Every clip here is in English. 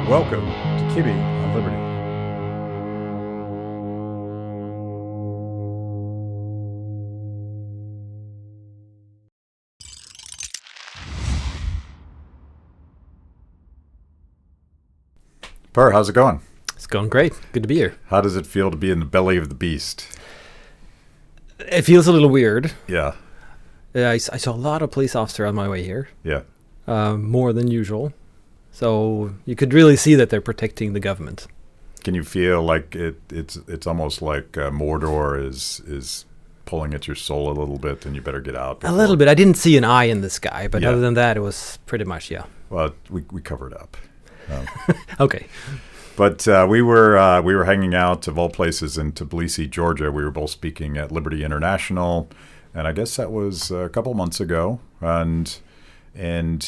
Welcome to Kibbe on Liberty. Per, how's it going? It's going great. Good to be here. How does it feel to be in the belly of the beast? It feels a little weird. Yeah. I saw a lot of police officers on my way here, Yeah. more than usual. So you could really see that they're protecting the government. Can you feel like it's almost like Mordor is pulling at your soul a little bit, and you better get out? A little bit. I didn't see an eye in the sky, but Yeah. other than that, it was pretty much, yeah. Well, we covered up. Okay. But we were hanging out, of all places, in Tbilisi, Georgia. We were both speaking at Liberty International, and I guess that was a couple months ago. And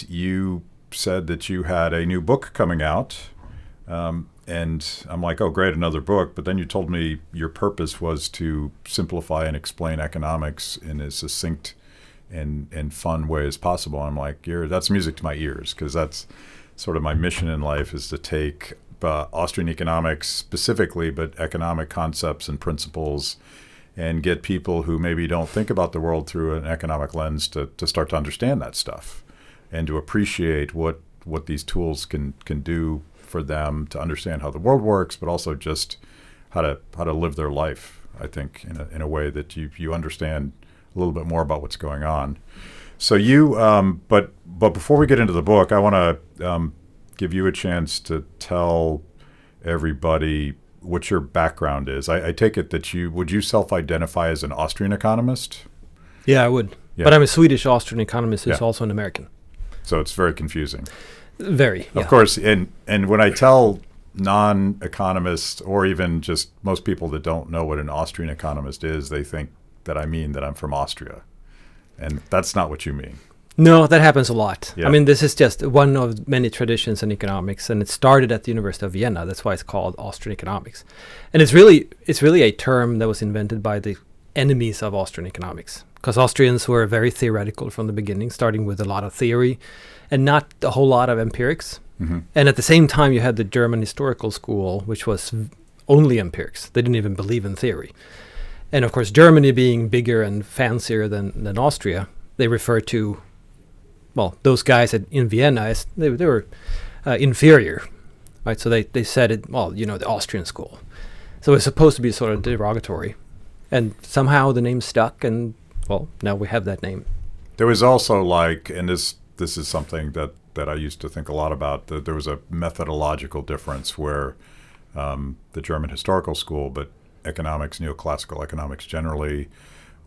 you said that you had a new book coming out, and I'm like, oh, great, another book. But then you told me your purpose was to simplify and explain economics in as succinct and fun way as possible. I'm like, that's music to my ears, because that's sort of my mission in life, is to take Austrian economics specifically, but economic concepts and principles, and get people who maybe don't think about the world through an economic lens to start to understand that stuff and to appreciate what these tools can do for them to understand how the world works, but also just how to live their life, I think, in a way that you understand a little bit more about what's going on. So but before we get into the book, I want to give you a chance to tell everybody what your background is. I take it that would you self-identify as an Austrian economist? Yeah, I would. Yeah. But I'm a Swedish Austrian economist who's Yeah. also an American. So it's very confusing. Very, yeah. Of course, and when I tell non-economists, or even just most people that don't know what an Austrian economist is, they think that I mean that I'm from Austria. And that's not what you mean. No, that happens a lot. Yeah. I mean, this is just one of many traditions in economics, and it started at the University of Vienna. That's why it's called Austrian economics. And it's really a term that was invented by the enemies of Austrian economics, because Austrians were very theoretical from the beginning, starting with a lot of theory and not a whole lot of empirics. Mm-hmm. And at the same time, you had the German historical school, which was only empirics. They didn't even believe in theory. And of course, Germany being bigger and fancier than Austria, they refer to, well, those guys in Vienna, as they were inferior, right? So they said it, well, the Austrian school. So it's supposed to be sort of derogatory. And somehow the name stuck, and, well, now we have that name. There was also and this is something that I used to think a lot about, that there was a methodological difference where the German historical school, but economics, neoclassical economics generally,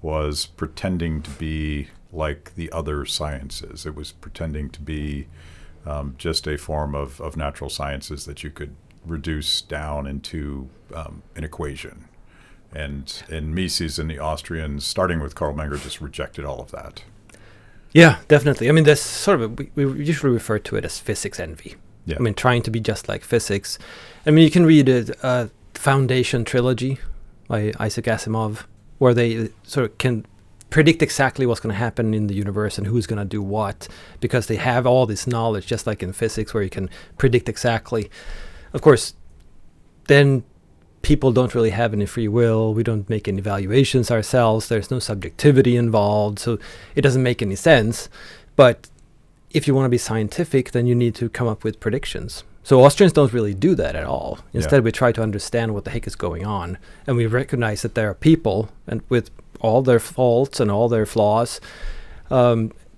was pretending to be like the other sciences. It was pretending to be just a form of natural sciences that you could reduce down into an equation. And Mises and the Austrians, starting with Karl Menger, just rejected all of that. Yeah, definitely. I mean, there's sort of we usually refer to it as physics envy. Yeah. I mean, trying to be just like physics. I mean, you can read a Foundation trilogy by Isaac Asimov, where they sort of can predict exactly what's going to happen in the universe and who's going to do what, because they have all this knowledge, just like in physics, where you can predict exactly. Of course, then people don't really have any free will. We don't make any evaluations ourselves. There's no subjectivity involved, so it doesn't make any sense. But if you want to be scientific, then you need to come up with predictions. So Austrians don't really do that at all. Instead, we try to understand what the heck is going on, and we recognize that there are people, and with all their faults and all their flaws,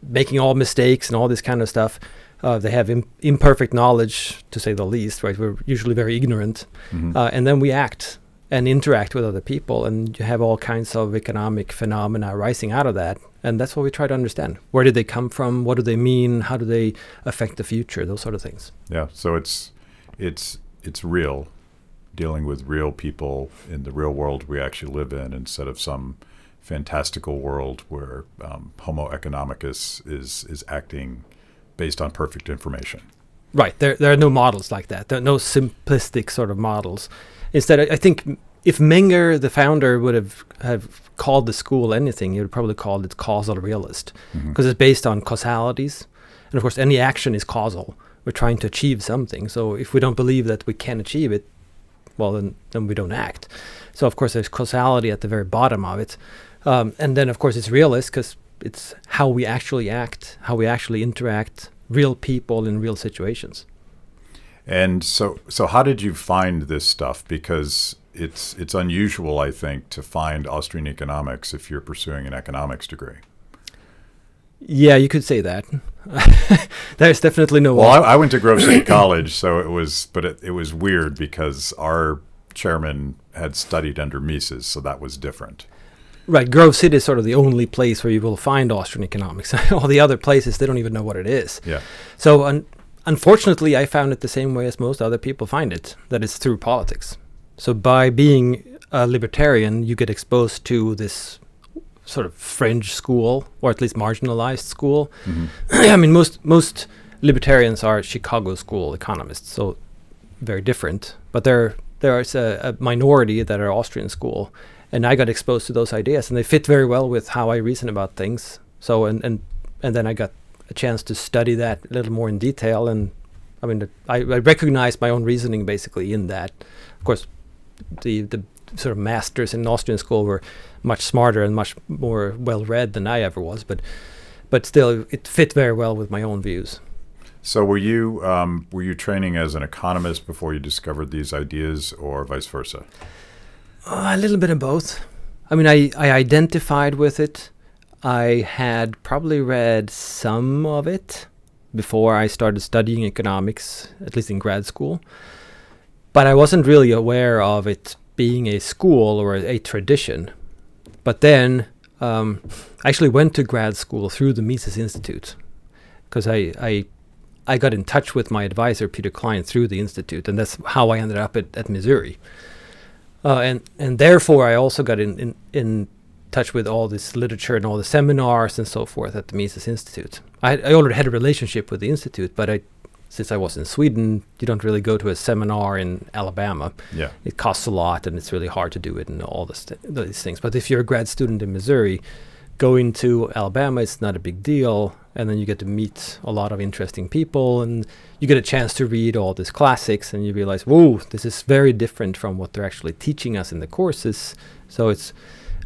making all mistakes and all this kind of stuff. They have imperfect knowledge, to say the least, right? We're usually very ignorant. Mm-hmm. And then we act and interact with other people, and you have all kinds of economic phenomena rising out of that. And that's what we try to understand. Where did they come from? What do they mean? How do they affect the future? Those sort of things. Yeah, so it's real, dealing with real people in the real world we actually live in, instead of some fantastical world where Homo economicus is acting based on perfect information. Right. There are no models like that. There are no simplistic sort of models. Instead, I think if Menger, the founder, would have called the school anything, he would probably call it causal realist, because it's based on causalities And of course, any action is causal. We're trying to achieve something. So if we don't believe that we can achieve it, well, then we don't act. So of course, there's causality at the very bottom of it. And then, of course, it's realist because it's how we actually act, how we actually interact, real people in real situations. And so how did you find this stuff? Because it's unusual, I think, to find Austrian economics if you're pursuing an economics degree. Yeah, you could say that. There's definitely no. Well, I went to Grove City College, so it was weird because our chairman had studied under Mises, so that was different. Right, Grove City is sort of the only place where you will find Austrian economics. All the other places, they don't even know what it is. Yeah. So unfortunately, I found it the same way as most other people find it, that it's through politics. So by being a libertarian, you get exposed to this sort of fringe school, or at least marginalized school. Mm-hmm. I mean, most libertarians are Chicago School economists, so very different. But there is a minority that are Austrian school, and I got exposed to those ideas, and they fit very well with how I reason about things. So and then I got a chance to study that a little more in detail, and I mean, I recognized my own reasoning basically in that. Of course, the sort of masters in Austrian school were much smarter and much more well-read than I ever was, but still, it fit very well with my own views. So were you training as an economist before you discovered these ideas, or vice versa? A little bit of both. I mean, I identified with it. I had probably read some of it before I started studying economics, at least in grad school. But I wasn't really aware of it being a school or a tradition. But then I actually went to grad school through the Mises Institute because I got in touch with my advisor, Peter Klein, through the Institute, and that's how I ended up at Missouri. And therefore, I also got in touch with all this literature and all the seminars and so forth at the Mises Institute. I already had a relationship with the Institute, but since I was in Sweden, you don't really go to a seminar in Alabama. Yeah. It costs a lot, and it's really hard to do it and all these things. But if you're a grad student in Missouri, going to Alabama, it's not a big deal, and then you get to meet a lot of interesting people, and you get a chance to read all these classics, and you realize, whoa, this is very different from what they're actually teaching us in the courses. So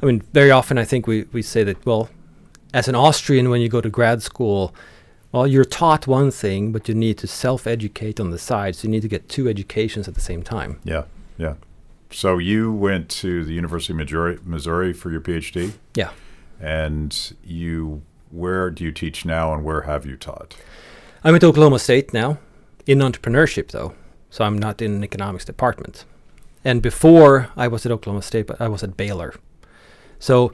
I mean, very often I think we say that, well, as an Austrian, when you go to grad school, well, you're taught one thing, but you need to self-educate on the side, so you need to get two educations at the same time. Yeah, yeah. So you went to the University of Missouri for your PhD? Yeah. And where do you teach now, and where have you taught? I'm at Oklahoma State now, in entrepreneurship though, so I'm not in an economics department. And before I was at Oklahoma State, but I was at Baylor. So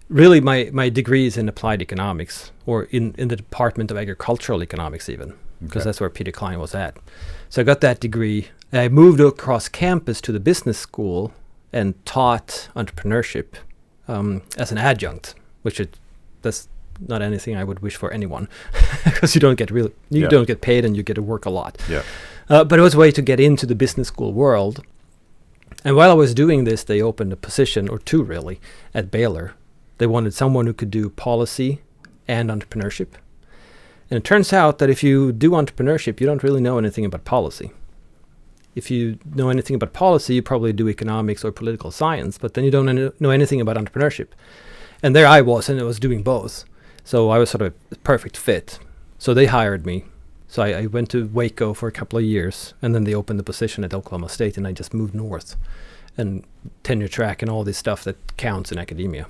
really my degree is in applied economics, or in the Department of Agricultural Economics even, because that's where Peter Klein was at. So I got that degree. I moved across campus to the business school and taught entrepreneurship as an adjunct, that's not anything I would wish for anyone, because you don't get paid and you get to work a lot. Yeah. But it was a way to get into the business school world. And while I was doing this, they opened a position, or two really, at Baylor. They wanted someone who could do policy and entrepreneurship. And it turns out that if you do entrepreneurship, you don't really know anything about policy. If you know anything about policy, you probably do economics or political science, but then you don't know anything about entrepreneurship. And there I was, and I was doing both. So I was sort of a perfect fit. So they hired me. So I went to Waco for a couple of years, and then they opened the position at Oklahoma State, and I just moved north, and tenure track and all this stuff that counts in academia.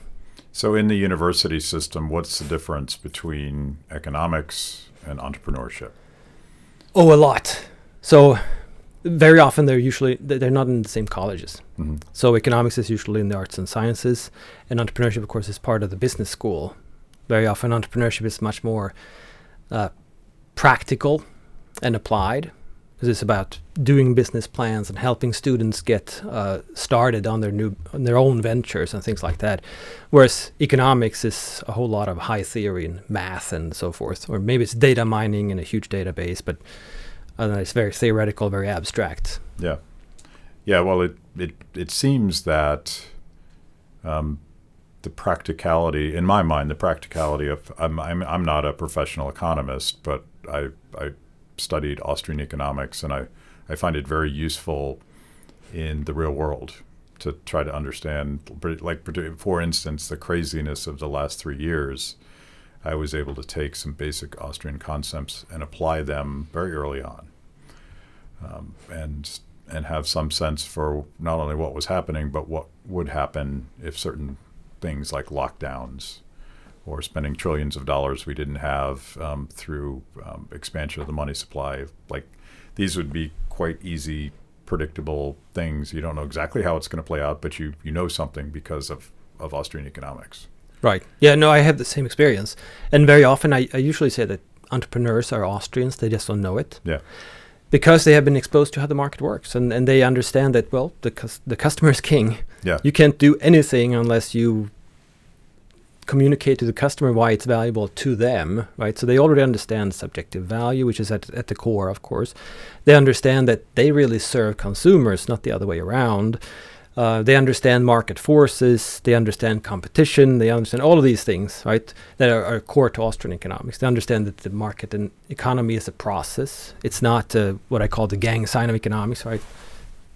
So in the university system, what's the difference between economics and entrepreneurship? Oh, a lot. So very often they're not in the same colleges. Mm-hmm. So economics is usually in the arts and sciences, and entrepreneurship, of course, is part of the business school. Very often entrepreneurship is much more practical and applied, because it's about doing business plans and helping students get started on their own ventures and things like that. Whereas economics is a whole lot of high theory and math and so forth, or maybe it's data mining in a huge database, but it's very theoretical, very abstract. Yeah. Well, it seems that the practicality, in my mind, the practicality of, I'm not a professional economist, but I studied Austrian economics, and I find it very useful in the real world to try to understand, like, for instance, the craziness of the last 3 years. I was able to take some basic Austrian concepts and apply them very early on, and have some sense for not only what was happening, but what would happen if certain things like lockdowns or spending trillions of dollars we didn't have through expansion of the money supply. Like, these would be quite easy, predictable things. You don't know exactly how it's going to play out, but you know something because of Austrian economics. Right. Yeah, no, I have the same experience. And very often I usually say that entrepreneurs are Austrians. They just don't know it. Yeah. Because they have been exposed to how the market works. And they understand that, well, the customer is king. Yeah. You can't do anything unless you communicate to the customer why it's valuable to them, right? So they already understand subjective value, which is at the core, of course. They understand that they really serve consumers, not the other way around. They understand market forces, they understand competition, they understand all of these things, right, that are core to Austrian economics. They understand that the market and economy is a process. It's not what I call the gang sign of economics, right?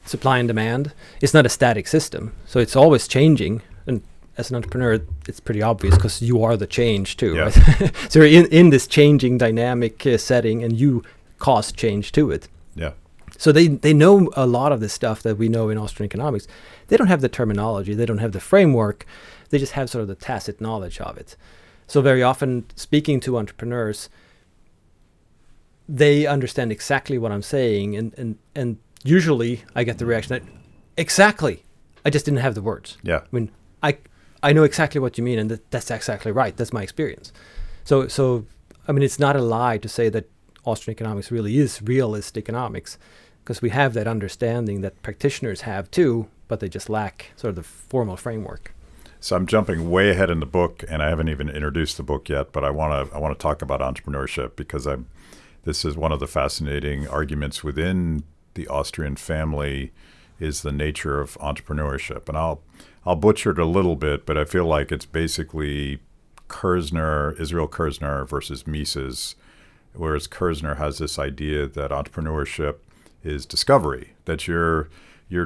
Supply and demand. It's not a static system, so it's always changing. And as an entrepreneur, it's pretty obvious because you are the change too, Yeah. right? So you're in this changing dynamic setting, and you cause change to it. Yeah. So they know a lot of the stuff that we know in Austrian economics. They don't have the terminology, they don't have the framework, they just have sort of the tacit knowledge of it. So very often, speaking to entrepreneurs, they understand exactly what I'm saying, and usually I get the reaction that, exactly, I just didn't have the words. Yeah. I mean, I know exactly what you mean, and that's exactly right. That's my experience. So I mean, it's not a lie to say that Austrian economics really is realist economics, because we have that understanding that practitioners have too, but they just lack sort of the formal framework. So I'm jumping way ahead in the book, and I haven't even introduced the book yet, but I want to talk about entrepreneurship, because this is one of the fascinating arguments within the Austrian family, is the nature of entrepreneurship. And I'll butcher it a little bit, but I feel like it's basically Israel Kirzner versus Mises, whereas Kirzner has this idea that entrepreneurship is discovery, that you're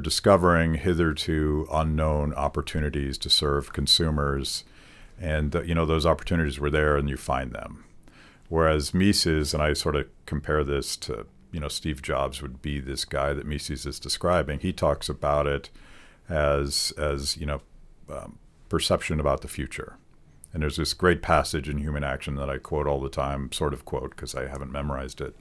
discovering hitherto unknown opportunities to serve consumers, and those opportunities were there and you find them. Whereas Mises, and I sort of compare this to, Steve Jobs would be this guy that Mises is describing. He talks about it as perception about the future. And there's this great passage in Human Action that I quote all the time, sort of quote because I haven't memorized it.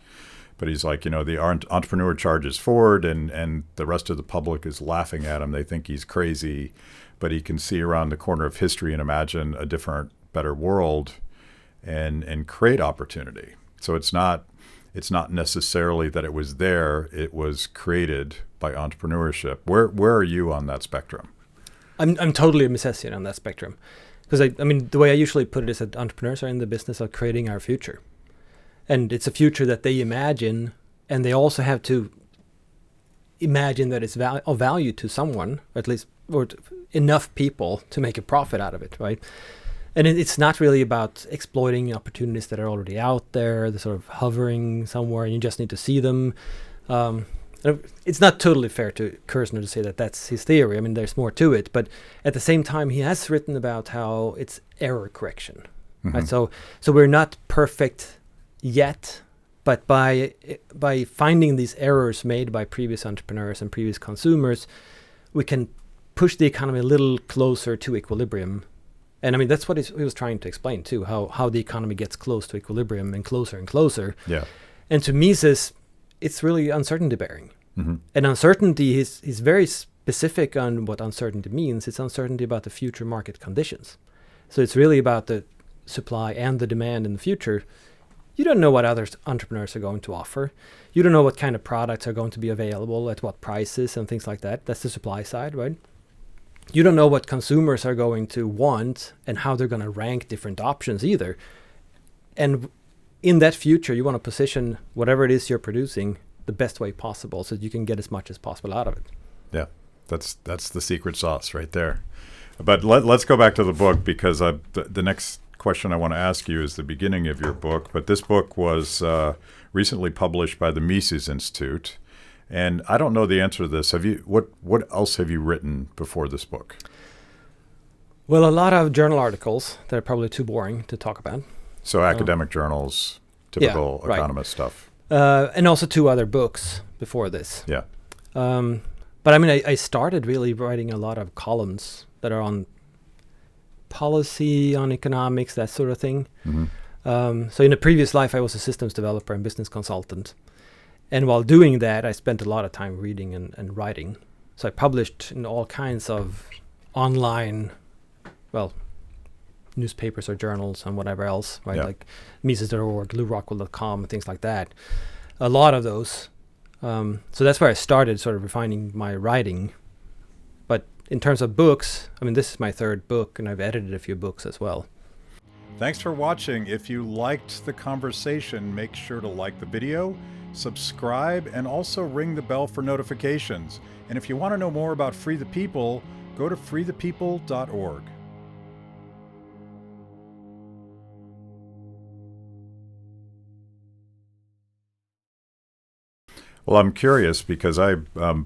But he's like, the entrepreneur charges forward, and the rest of the public is laughing at him. They think he's crazy, but he can see around the corner of history and imagine a different, better world, and create opportunity. So it's not necessarily that it was there; it was created by entrepreneurship. Where are you on that spectrum? I'm totally a Misesian on that spectrum, because I mean, the way I usually put it is that entrepreneurs are in the business of creating our future. And it's a future that they imagine, and they also have to imagine that it's of value to someone, at least, or enough people to make a profit out of it, right? And it's not really about exploiting opportunities that are already out there. They're sort of hovering somewhere, and you just need to see them. It's not totally fair to Kirzner to say that that's his theory. I mean, there's more to it, but at the same time, he has written about how it's error correction, right? So we're not perfect yet, but by finding these errors made by previous entrepreneurs and previous consumers, we can push the economy a little closer to equilibrium. And I mean, that's what he was trying to explain too, how the economy gets close to equilibrium and closer. Yeah. And to Mises, it's really uncertainty bearing. Mm-hmm. And uncertainty, he's very specific on what uncertainty means. It's uncertainty about the future market conditions. So it's really about the supply and the demand in the future. You don't know what other entrepreneurs are going to offer. You don't know what kind of products are going to be available at what prices and things like that. That's the supply side, right? You don't know what consumers are going to want and how they're going to rank different options either. And in that future, you want to position whatever it is you're producing the best way possible so that you can get as much as possible out of it. Yeah, that's the secret sauce right there. But let's go back to the book, because the next question I want to ask you is the beginning of your book. But this book was recently published by the Mises Institute, and I don't know the answer to this. What else have you written before this book? Well, a lot of journal articles that are probably too boring to talk about. So academic journals, typical economist stuff. And also 2 other books before this. Yeah. But I mean, I started really writing a lot of columns that are on policy, on economics, that sort of thing. Mm-hmm. So in a previous life, I was a systems developer and business consultant. And while doing that, I spent a lot of time reading and writing. So I published in all kinds of online, newspapers or journals and whatever else, right? Yeah. Like Mises.org, LouRockwell.com, things like that. A lot of those. So that's where I started sort of refining my writing. But in terms of books, I mean, this is my 3rd book, and I've edited a few books as well. Thanks for watching. If you liked the conversation, make sure to like the video, subscribe, and also ring the bell for notifications. And if you want to know more about Free the People, go to freethepeople.org. Well, I'm curious because the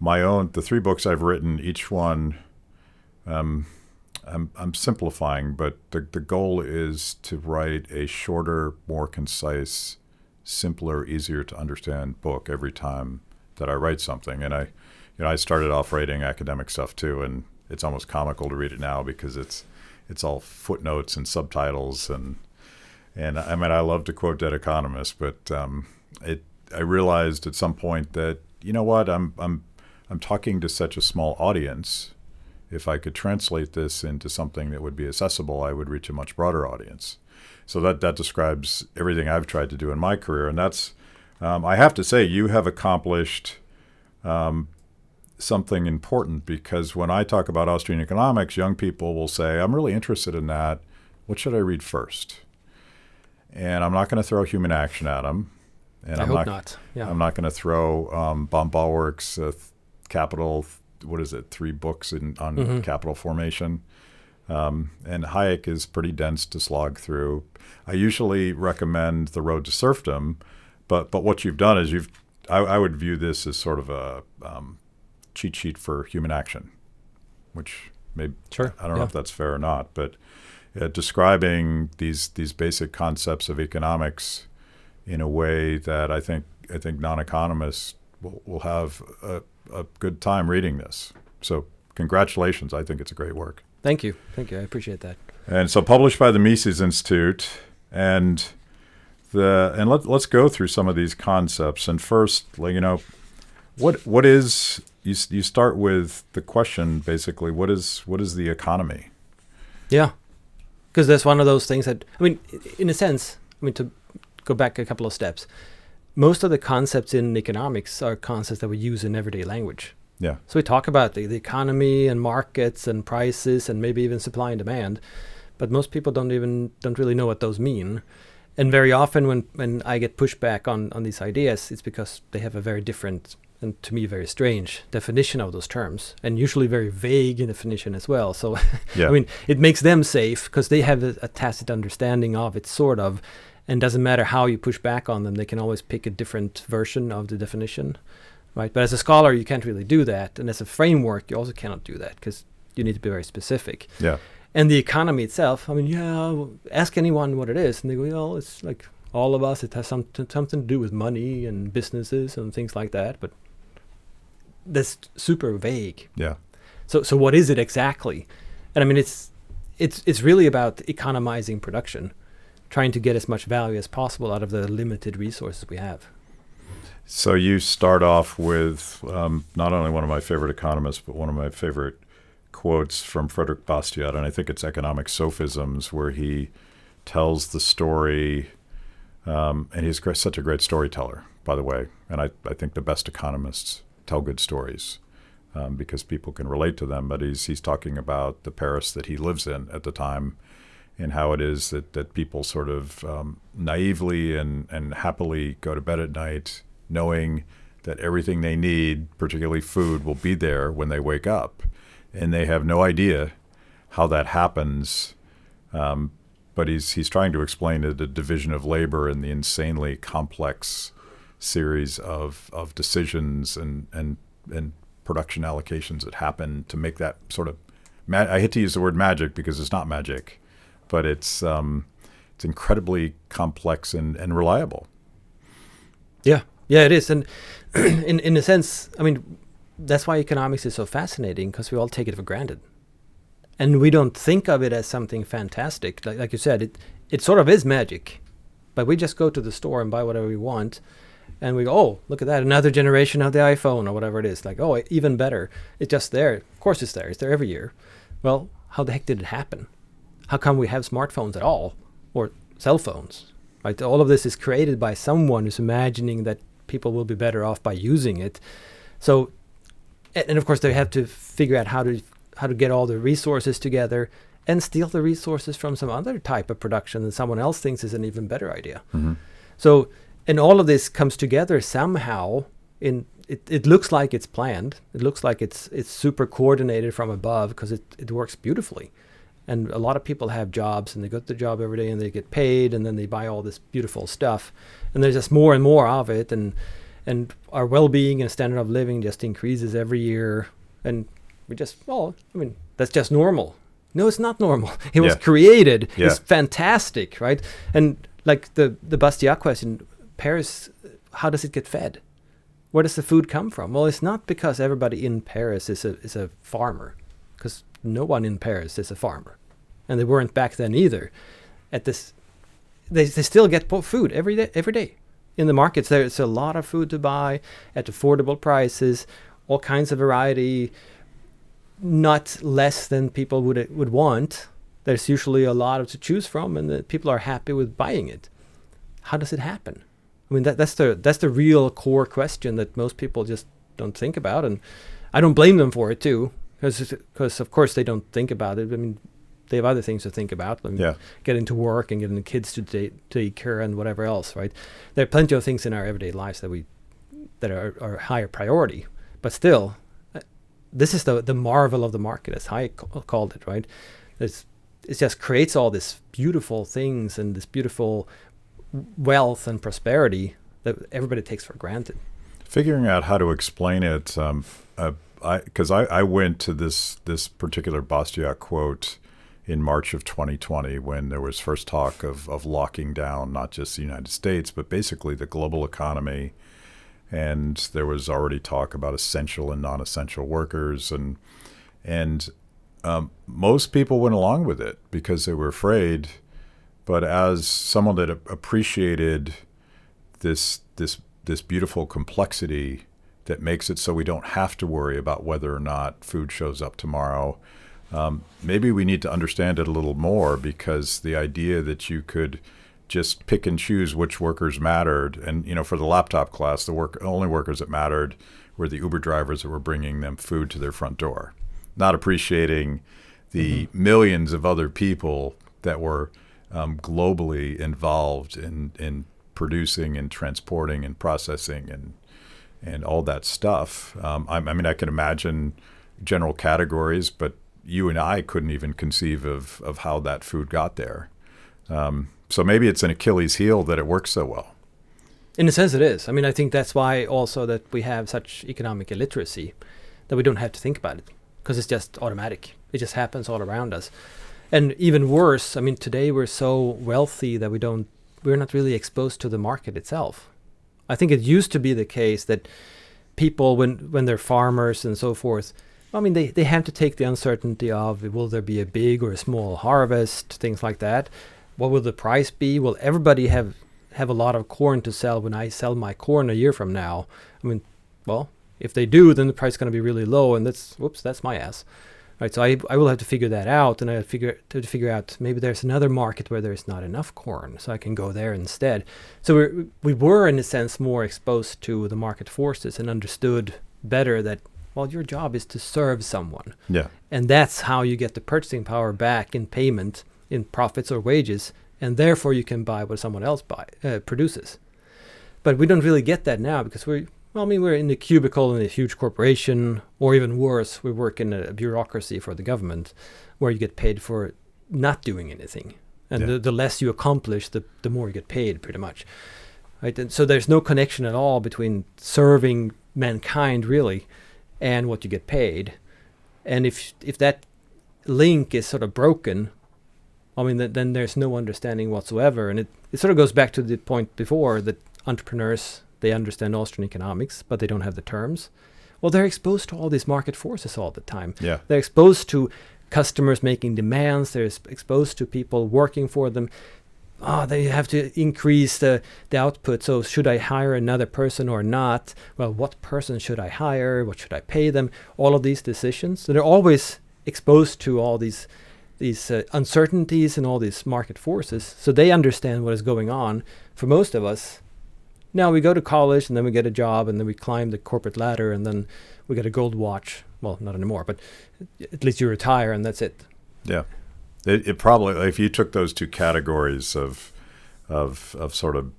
3 books I've written, each one, I'm simplifying, but the goal is to write a shorter, more concise, simpler, easier to understand book every time that I write something. And I started off writing academic stuff too, and it's almost comical to read it now because it's all footnotes and subtitles, and I mean, I love to quote dead economists, but I realized at some point that, you know what, I'm talking to such a small audience. If I could translate this into something that would be accessible, I would reach a much broader audience. So that describes everything I've tried to do in my career. And that's, I have to say, you have accomplished something important, because when I talk about Austrian economics, young people will say, I'm really interested in that. What should I read first? And I'm not going to throw human action at them. And I hope not. Yeah. I'm not going to throw von Bauwerk's Capital, 3 books on capital formation. And Hayek is pretty dense to slog through. I usually recommend The Road to Serfdom, but what you've done is I would view this as sort of a cheat sheet for human action, which maybe, sure. I don't know if that's fair or not, but describing these basic concepts of economics in a way that I think non-economists will have a good time reading this. So congratulations. I think it's a great work. Thank you. I appreciate that. And so published by the Mises Institute, and let's go through some of these concepts. And first, what is, you start with the question, basically, what is the economy? Yeah, because that's one of those things that, I mean, in a sense, to go back a couple of steps, most of the concepts in economics are concepts that we use in everyday language. Yeah. So we talk about the economy and markets and prices and maybe even supply and demand, but most people don't really know what those mean. And very often when I get pushback on these ideas, it's because they have a very different, and to me very strange, definition of those terms, and usually very vague definition as well. So yeah. I mean, it makes them safe because they have a tacit understanding of it, sort of. And doesn't matter how you push back on them, they can always pick a different version of the definition, right? But as a scholar, you can't really do that. And as a framework, you also cannot do that because you need to be very specific. Yeah. And the economy itself, I mean, ask anyone what it is. And they go, well, it's like all of us. It has something to do with money and businesses and things like that. But that's super vague. Yeah. So what is it exactly? And I mean, it's really about economizing production, trying to get as much value as possible out of the limited resources we have. So you start off with not only one of my favorite economists, but one of my favorite quotes from Frederick Bastiat, and I think it's Economic Sophisms, where he tells the story, and he's such a great storyteller, by the way, and I think the best economists tell good stories because people can relate to them, but he's talking about the Paris that he lives in at the time, and how it is that people sort of naively and happily go to bed at night knowing that everything they need, particularly food, will be there when they wake up. and they have no idea how that happens. But he's trying to explain the division of labor and the insanely complex series of decisions and production allocations that happen to make that sort of I hate to use the word magic because it's not magic, but it's incredibly complex and reliable. Yeah, it is, and in a sense, I mean, that's why economics is so fascinating, because we all take it for granted, and we don't think of it as something fantastic. Like you said, it sort of is magic, but we just go to the store and buy whatever we want, and we go, oh, look at that, another generation of the iPhone or whatever it is. Like, oh, even better, it's just there. Of course, it's there. It's there every year. Well, how the heck did it happen? How come we have smartphones at all, or cell phones? Right? All of this is created by someone who's imagining that people will be better off by using it. So, and of course, they have to figure out how to get all the resources together and steal the resources from some other type of production that someone else thinks is an even better idea. Mm-hmm. So, and all of this comes together somehow. It looks like it's planned. It looks like it's super coordinated from above, because it works beautifully. And a lot of people have jobs, and they go to the job every day and they get paid, and then they buy all this beautiful stuff. And there's just more and more of it, and our well-being and standard of living just increases every year. And we just, well, I mean, that's just normal. No, it's not normal. It was created. Yeah. It's fantastic, right? And like the Bastiat question, Paris, how does it get fed? Where does the food come from? Well, it's not because everybody in Paris is a farmer, because no one in Paris is a farmer, and they weren't back then either. They still get food every day in the markets. There's a lot of food to buy at affordable prices, all kinds of variety, not less than people would want. There's usually a lot to choose from, and people are happy with buying it. How does it happen? I mean, that's the real core question that most people just don't think about, and I don't blame them for it too, because of course they don't think about it. I mean, they have other things to think about, getting to work and getting the kids to take care and whatever else, right? There are plenty of things in our everyday lives that are higher priority, but still, this is the marvel of the market, as Hayek called it, right? It just creates all these beautiful things and this beautiful wealth and prosperity that everybody takes for granted. Figuring out how to explain it, because I went to this particular Bastiat quote in March of 2020, when there was first talk of locking down not just the United States, but basically the global economy. And there was already talk about essential and non-essential workers. And most people went along with it because they were afraid. But as someone that appreciated this beautiful complexity that makes it so we don't have to worry about whether or not food shows up tomorrow, maybe we need to understand it a little more, because the idea that you could just pick and choose which workers mattered, and for the laptop class, the only workers that mattered were the Uber drivers that were bringing them food to their front door, not appreciating the millions of other people that were globally involved in producing and transporting and processing and all that stuff. I mean, I can imagine general categories, but you and I couldn't even conceive of how that food got there. So maybe it's an Achilles heel that it works so well. In a sense it is. I mean, I think that's why also that we have such economic illiteracy, that we don't have to think about it, because it's just automatic. It just happens all around us. And even worse, I mean, today we're so wealthy that we're not really exposed to the market itself. I think it used to be the case that people, when they're farmers and so forth, I mean, they have to take the uncertainty of, will there be a big or a small harvest, things like that. What will the price be? Will everybody have a lot of corn to sell when I sell my corn a year from now? I mean, well, if they do, then the price is going to be really low, and that's my ass. Right, so I will have to figure that out, and I have to figure out maybe there's another market where there's not enough corn, so I can go there instead. So we were, in a sense, more exposed to the market forces and understood better that, well, your job is to serve someone. Yeah. And that's how you get the purchasing power back in payment, in profits or wages, and therefore you can buy what someone else produces. But we don't really get that now, because Well, I mean, we're in a cubicle in a huge corporation, or even worse, we work in a bureaucracy for the government, where you get paid for not doing anything. And the less you accomplish, the more you get paid, pretty much. Right? And so there's no connection at all between serving mankind, really, and what you get paid. And if that link is sort of broken, I mean, then there's no understanding whatsoever. And it sort of goes back to the point before that entrepreneurs, they understand Austrian economics, but they don't have the terms. Well, they're exposed to all these market forces all the time. Yeah. They're exposed to customers making demands. They're exposed to people working for them. They have to increase the output. So should I hire another person or not? Well, what person should I hire? What should I pay them? All of these decisions. So they're always exposed to all these uncertainties and all these market forces. So they understand what is going on. For most of us, now we go to college and then we get a job and then we climb the corporate ladder and then we get a gold watch. Well, not anymore, but at least you retire and that's it. Yeah. It probably, if you took those two categories of sort of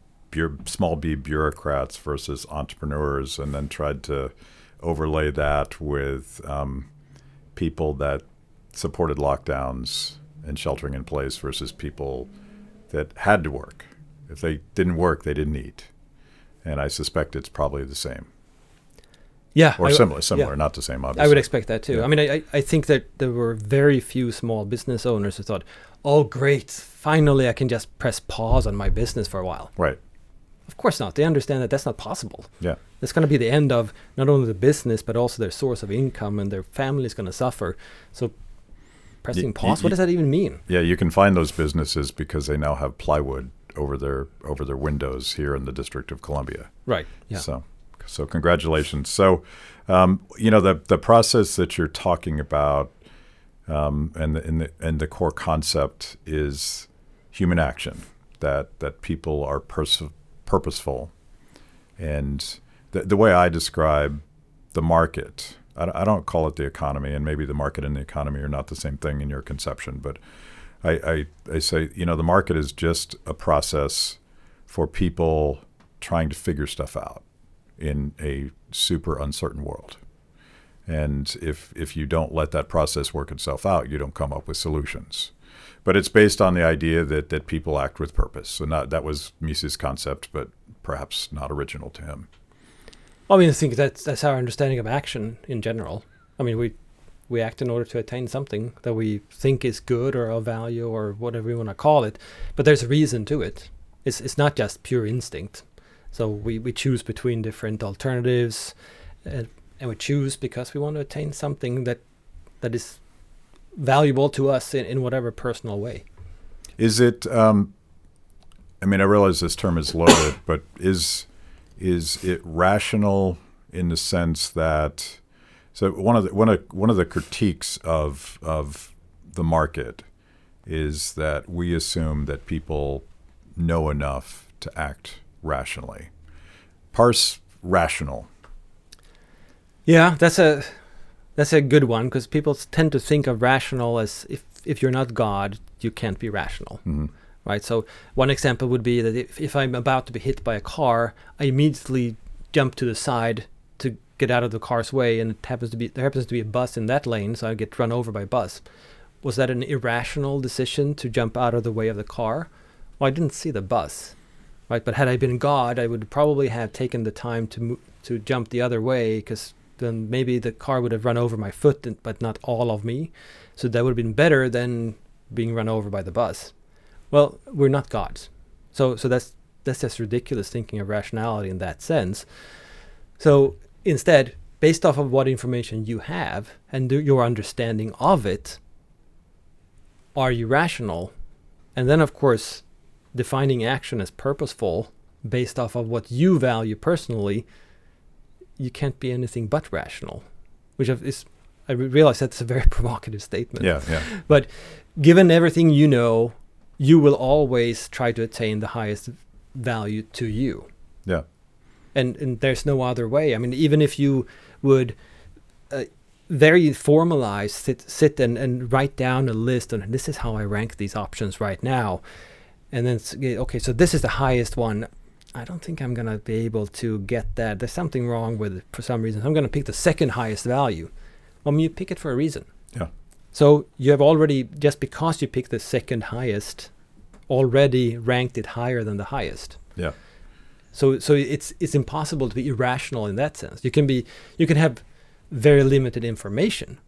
small b bureaucrats versus entrepreneurs, and then tried to overlay that with people that supported lockdowns and sheltering in place versus people that had to work. If they didn't work, they didn't eat. And I suspect it's probably the same. Yeah. Or similar, not the same, obviously. I would expect that too. Yeah. I mean, I think that there were very few small business owners who thought, oh, great, finally I can just press pause on my business for a while. Right. Of course not. They understand that that's not possible. Yeah. It's going to be the end of not only the business, but also their source of income, and their family is going to suffer. So pressing pause, what does that even mean? Yeah, you can find those businesses because they now have plywood over their windows here in the District of Columbia. Right. Yeah. So congratulations. So, the process that you're talking about, and the core concept is human action. That people are purposeful, and the way I describe the market, I don't call it the economy, and maybe the market and the economy are not the same thing in your conception, but I say the market is just a process for people trying to figure stuff out in a super uncertain world. And if you don't let that process work itself out, you don't come up with solutions. But it's based on the idea that people act with purpose. So that was Mises' concept, but perhaps not original to him. I mean, I think that's our understanding of action in general. I mean, we act in order to attain something that we think is good or of value or whatever you want to call it. But there's a reason to it. It's not just pure instinct. So we choose between different alternatives, and we choose because we want to attain something that is valuable to us in whatever personal way. Is it? I realize this term is loaded, but is it rational in the sense that? So one of the critiques of the market is that we assume that people know enough to act rationally. Parse rational. Yeah, that's a good one, because people tend to think of rational as if you're not God, you can't be rational. Mm-hmm. Right? So one example would be that if I'm about to be hit by a car, I immediately jump to the side to get out of the car's way, and there happens to be a bus in that lane, so I get run over by a bus. Was that an irrational decision to jump out of the way of the car? Well, I didn't see the bus. Right, but had I been God, I would probably have taken the time to jump the other way, because then maybe the car would have run over my foot, but not all of me. So that would have been better than being run over by the bus. Well, we're not gods, so that's just ridiculous thinking of rationality in that sense. So instead, based off of what information you have and your understanding of it, are you rational? And then, of course, defining action as purposeful based off of what you value personally, you can't be anything but rational, which is, I realize that's a very provocative statement. Yeah. But given everything you know, you will always try to attain the highest value to you. Yeah. And there's no other way. I mean, even if you would very formalized sit and write down a list, and this is how I rank these options right now. And then, okay, so this is the highest one. I don't think I'm going to be able to get that. There's something wrong with it for some reason. I'm going to pick the second highest value. Well, you pick it for a reason. Yeah. So you have already, just because you pick the second highest, already ranked it higher than the highest. Yeah. So it's impossible to be irrational in that sense. You can have very limited information,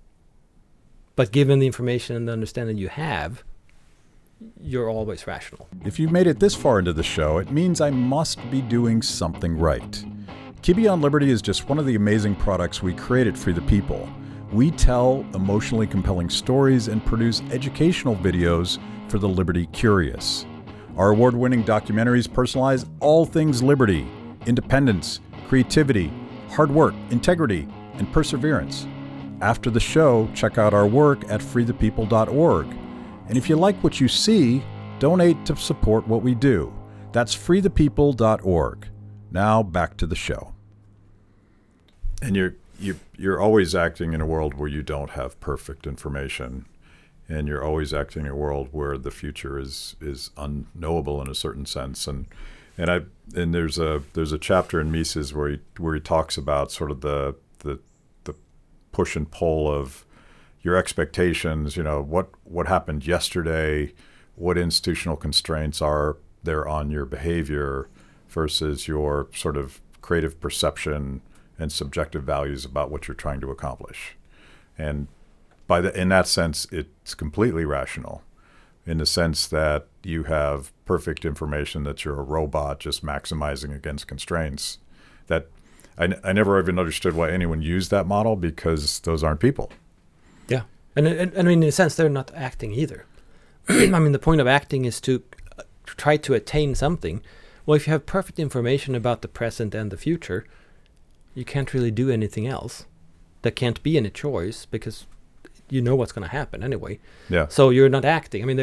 but given the information and the understanding you have, you're always rational. If you've made it this far into the show, it means I must be doing something right. Kibbe on Liberty is just one of the amazing products we created for the people. We tell emotionally compelling stories and produce educational videos for the Liberty curious. Our award-winning documentaries personalize all things liberty, independence, creativity, hard work, integrity, and perseverance. After the show, check out our work at freethepeople.org. And if you like what you see, donate to support what we do. That's freethepeople.org. Now back to the show. And you're always acting in a world where you don't have perfect information, and you're always acting in a world where the future is unknowable in a certain sense. And there's a chapter in Mises where he talks about sort of the push and pull of your expectations, what happened yesterday, what institutional constraints are there on your behavior versus your sort of creative perception and subjective values about what you're trying to accomplish. And in that sense, it's completely rational in the sense that you have perfect information that you're a robot just maximizing against constraints. That I never even understood why anyone used that model, because those aren't people. Yeah. And I mean, in a sense, they're not acting either. I mean, the point of acting is to try to attain something. Well, if you have perfect information about the present and the future, you can't really do anything else. There can't be any choice because you know what's going to happen anyway. Yeah. So you're not acting. I mean,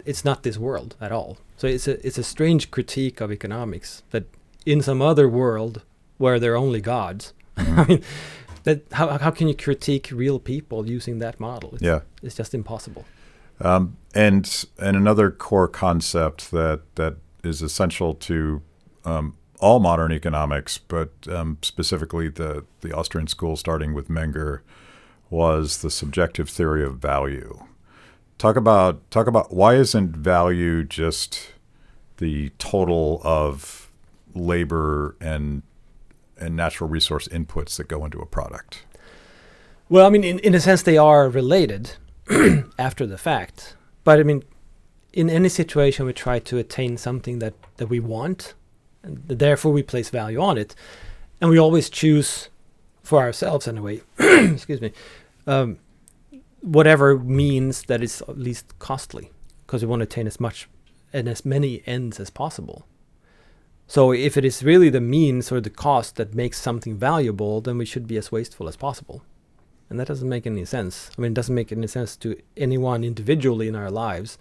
it's not this world at all. So it's a strange critique of economics that in some other world where there are only gods, Mm-hmm. I mean, how can you critique real people using that model? It's just impossible. And another core concept that is essential to all modern economics, but specifically the Austrian School, starting with Menger, was the subjective theory of value. Talk about why isn't value just the total of labor and natural resource inputs that go into a product? Well, I mean, in a sense, they are related after the fact. But I mean, in any situation, we try to attain something that we want, and therefore we place value on it. And we always choose for ourselves, anyway, excuse me, whatever means that is at least costly, because we want to attain as much and as many ends as possible. So if it is really the means or the cost that makes something valuable, then we should be as wasteful as possible. And that doesn't make any sense. I mean, it doesn't make any sense to anyone individually in our lives.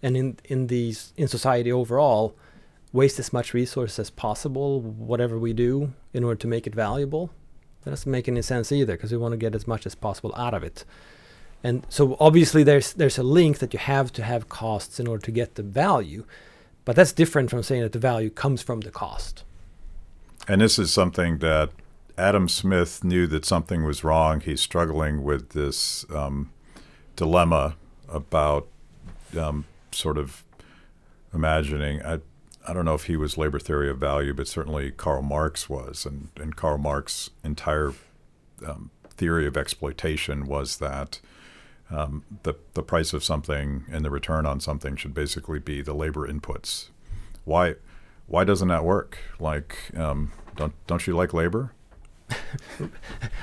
And in society overall, waste as much resource as possible, whatever we do, in order to make it valuable. That doesn't make any sense either, because we want to get as much as possible out of it. And so obviously there's a link that you have to have costs in order to get the value. But that's different from saying that the value comes from the cost. And this is something that Adam Smith knew that something was wrong. He's struggling with this dilemma about sort of imagining, I don't know if he was labor theory of value, but certainly Karl Marx was. And Karl Marx's entire theory of exploitation was that the price of something and the return on something should basically be the labor inputs. Why doesn't that work? Like, don't you like labor?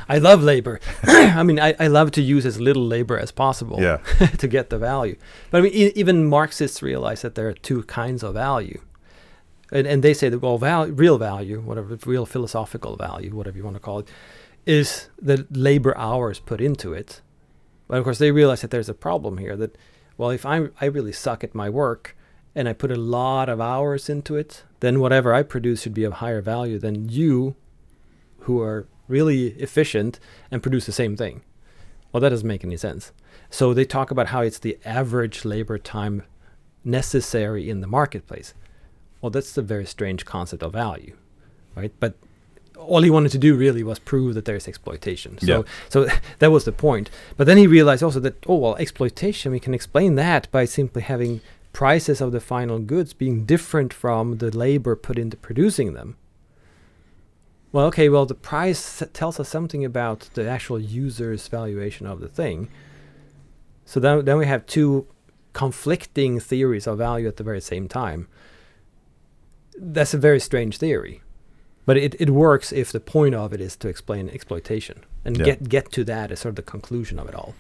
I love labor. I mean, I love to use as little labor as possible to get the value. But I mean, even Marxists realize that there are two kinds of value. And they say that, well, real value, whatever, real philosophical value, whatever you want to call it, is the labor hours put into it. But of course, they realize that there's a problem here, that, well, if I really suck at my work and I put a lot of hours into it, then whatever I produce should be of higher value than you, who are really efficient and produce the same thing. Well, that doesn't make any sense. So they talk about how it's the average labor time necessary in the marketplace. Well, that's a very strange concept of value, right? But all he wanted to do really was prove that there's exploitation. So that was the point. But then he realized also that, exploitation, we can explain that by simply having prices of the final goods being different from the labor put into producing them. Well, the price tells us something about the actual user's valuation of the thing. So then we have two conflicting theories of value at the very same time. That's a very strange theory. But it works if the point of it is to explain exploitation and get to that as sort of the conclusion of it all.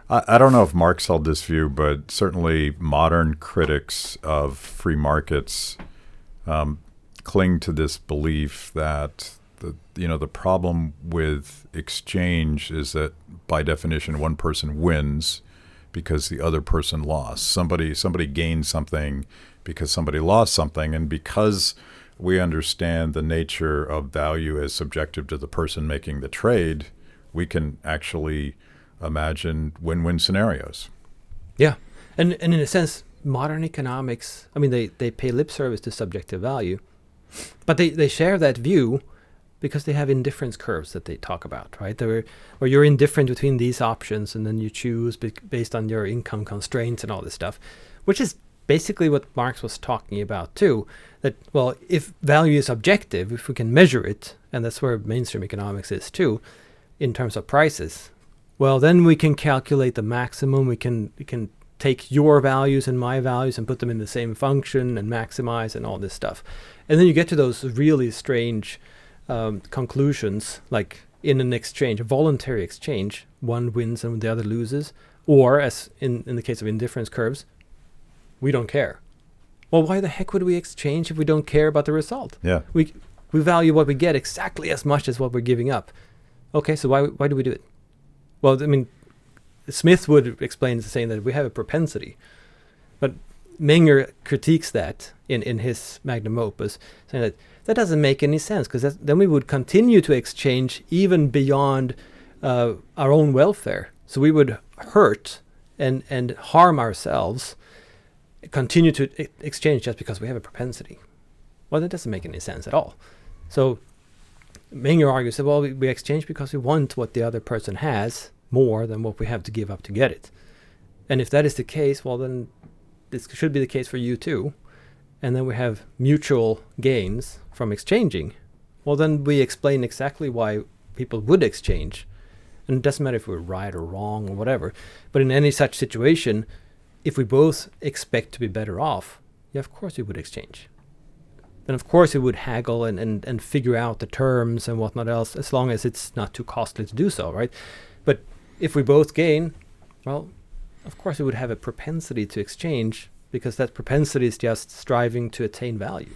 I don't know if Marx held this view, but certainly modern critics of free markets cling to this belief that the problem with exchange is that by definition one person wins because the other person lost. Somebody gained something because somebody lost something, and because we understand the nature of value as subjective to the person making the trade, we can actually imagine win-win scenarios. Yeah. And in a sense, modern economics, they pay lip service to subjective value, but they share that view because they have indifference curves that they talk about, right? Where you're indifferent between these options and then you choose based on your income constraints and all this stuff, which is basically what Marx was talking about too, that, if value is objective, if we can measure it, and that's where mainstream economics is too, in terms of prices, then we can calculate the maximum. We can take your values and my values and put them in the same function and maximize and all this stuff. And then you get to those really strange conclusions, like in an exchange, a voluntary exchange, one wins and the other loses, or as in the case of indifference curves, we don't care. Well, why the heck would we exchange if we don't care about the result? Yeah. We value what we get exactly as much as what we're giving up. Okay, so why do we do it? Well, Smith would explain saying that we have a propensity. But Menger critiques that in his magnum opus, saying that doesn't make any sense, because then we would continue to exchange even beyond our own welfare. So we would hurt and harm ourselves, continue to exchange just because we have a propensity. Well, that doesn't make any sense at all. So Menger argues that, we exchange because we want what the other person has more than what we have to give up to get it. And if that is the case, then this should be the case for you too. And then we have mutual gains from exchanging. Well, then we explain exactly why people would exchange. And it doesn't matter if we're right or wrong or whatever. But in any such situation, if we both expect to be better off, of course we would exchange. Then of course we would haggle and figure out the terms and whatnot else, as long as it's not too costly to do so, right? But if we both gain, of course we would have a propensity to exchange, because that propensity is just striving to attain value.